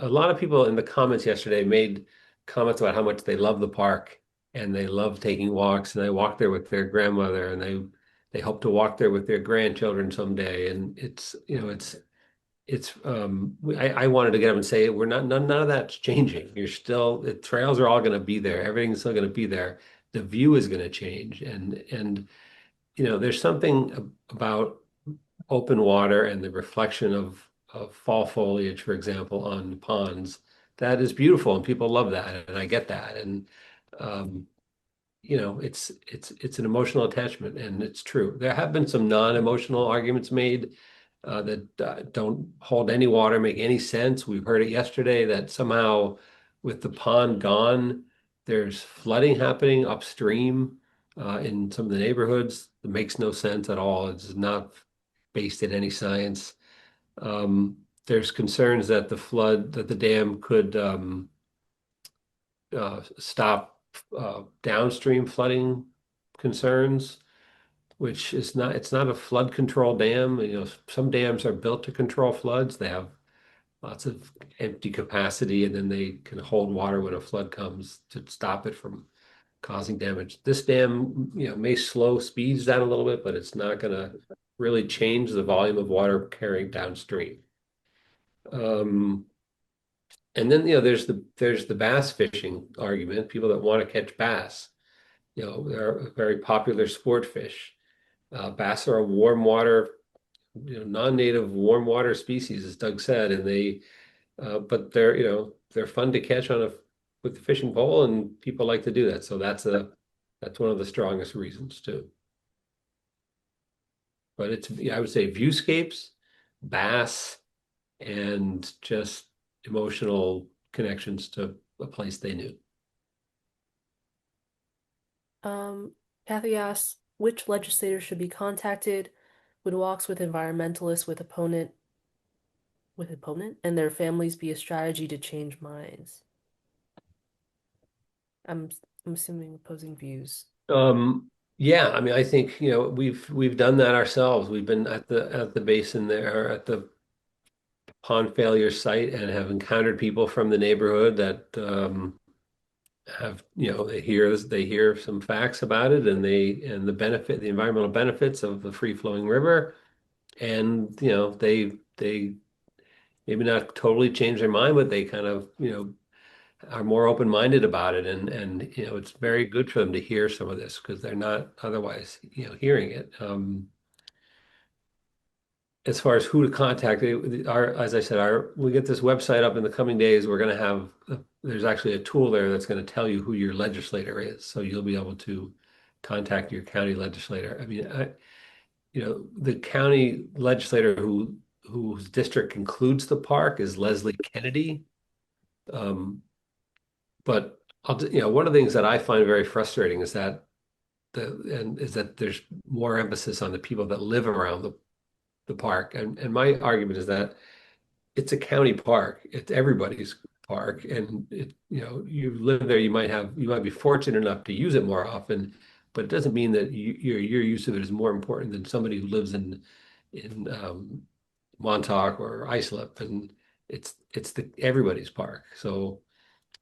lot of people in the comments yesterday made comments about how much they love the park and they love taking walks, and they walk there with their grandmother, and they hope to walk there with their grandchildren someday, and I wanted to get up and say we're not none of that's changing. The trails are all going to be there. Everything's still going to be there. The view is going to change, and there's something about open water and the reflection of fall foliage, for example, on ponds that is beautiful, and people love that, and I get that, and um, it's an emotional attachment, and it's true. There have been some non-emotional arguments made that don't hold any water, make any sense. We've heard it yesterday that somehow with the pond gone, there's flooding happening upstream in some of the neighborhoods. It makes no sense at all. It's not based in any science. There's concerns that the dam could stop downstream flooding concerns, which it's not a flood control dam. Some dams are built to control floods. They have lots of empty capacity, and then they can hold water when a flood comes to stop it from causing damage. This dam, may slow speeds down a little bit, but it's not going to really change the volume of water carrying downstream. And then, there's the bass fishing argument, people that want to catch bass. They're a very popular sport fish. Bass are a warm water, non-native warm water species, as Doug said, and but they're fun to catch with the fishing pole, and people like to do that. So that's one of the strongest reasons too. But I would say viewscapes, bass, and just emotional connections to a place they knew. Kathy asks, which legislators should be contacted? Would walks with environmentalists with opponent and their families be a strategy to change minds? I'm I'm assuming opposing views. Yeah, I mean, I think, we've done that ourselves. We've been at the basin there, at the pond failure site, and have encountered people from the neighborhood that have, they hear some facts about it, and the environmental benefits of the free flowing river, and they maybe not totally change their mind, but they kind of are more open-minded about it, and it's very good for them to hear some of this because they're not otherwise hearing it. As far as who to contact, as I said, we get this website up in the coming days. We're going to have there's actually a tool there that's going to tell you who your legislator is, so you'll be able to contact your county legislator. I mean, the county legislator whose district includes the park is Leslie Kennedy. But one of the things that I find very frustrating is that there's more emphasis on the people that live around the park. And my argument is that it's a county park. It's everybody's park. And you live there, you might be fortunate enough to use it more often, but it doesn't mean that your use of it is more important than somebody who lives in Montauk or Islip. And it's everybody's park. So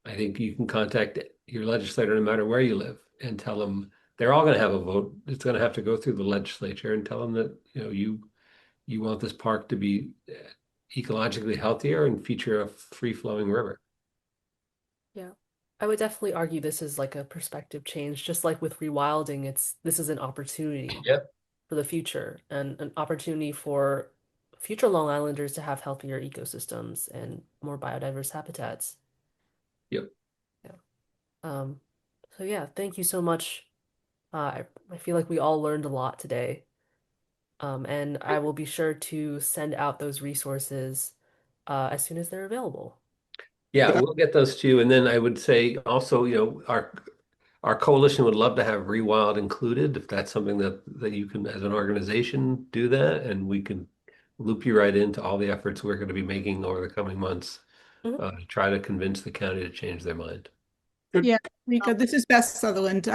I think you can contact your legislator no matter where you live and tell them they're all going to have a vote. It's going to have to go through the legislature and tell them that, you want this park to be ecologically healthier and feature a free-flowing river. Yeah. I would definitely argue this is like a perspective change, just like with rewilding, this is an opportunity Yep. for the future and an opportunity for future Long Islanders to have healthier ecosystems and more biodiverse habitats. Yep. Yeah. Um, so yeah, thank you so much. I feel like we all learned a lot today. And I will be sure to send out those resources as soon as they're available. Yeah, Could I, we'll get those to you. And then I would say also, our coalition would love to have Rewild included, if that's something that you can, as an organization, do that, and we can loop you right into all the efforts we're going to be making over the coming months Mhm. to try to convince the county to change their mind. could, Yeah, Rika, this is Beth Sutherland.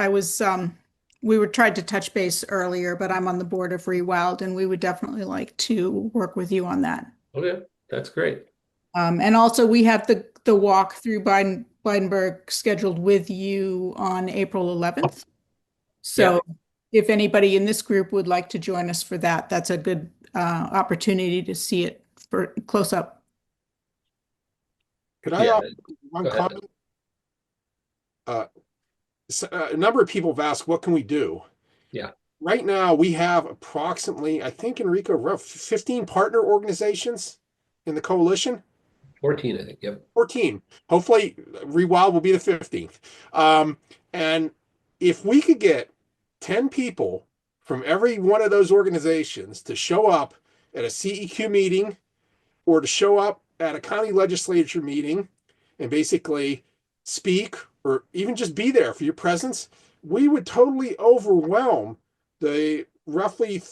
We were tried to touch base earlier, but I'm on the board of Rewild, and we would definitely like to work with you on that. Okay, that's great. And also we have the walk through Blydenburg scheduled with you on April 11th. Yeah. So if anybody in this group would like to join us for that, that's a good opportunity to see it for close up. could I Yeah, offer one go ahead. comment? A number of people have asked, what can we do? Yeah. Right now, we have approximately, I think, Enrico, rough 15 partner organizations in the coalition. 14, I think. Yep. 14. Hopefully, Rewild will be the 15th. And if we could get 10 people from every one of those organizations to show up at a CEQ meeting or to show up at a county legislature meeting and basically speak or even just be there for your presence, we would totally overwhelm the roughly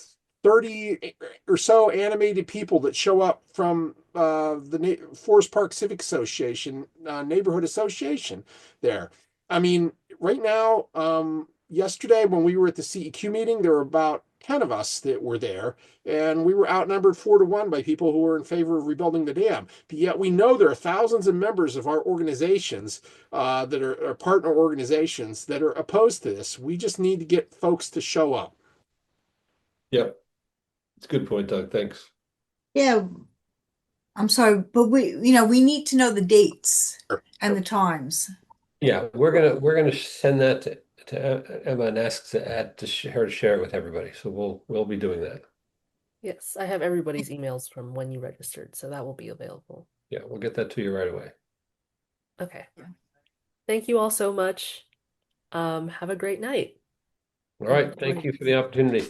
30 or so animated people that show up from the Forest Park Civic Association, neighborhood association there. I mean, right now, yesterday when we were at the CEQ meeting, there were about 10 of us that were there, and we were outnumbered 4-1 by people who were in favor of rebuilding the dam. But yet we know there are thousands of members of our organizations that are partner organizations that are opposed to this. We just need to get folks to show up. Yep. It's a good point, Doug. Thanks. Yeah, I'm sorry, but we need to know the dates and the times. Yeah, we're gonna send that to Emma and ask her to share it with everybody. So we'll be doing that. Yes, I have everybody's emails from when you registered, so that will be available. Yeah, we'll get that to you right away. Okay. Thank you all so much. Have a great night. All right, thank you for the opportunity.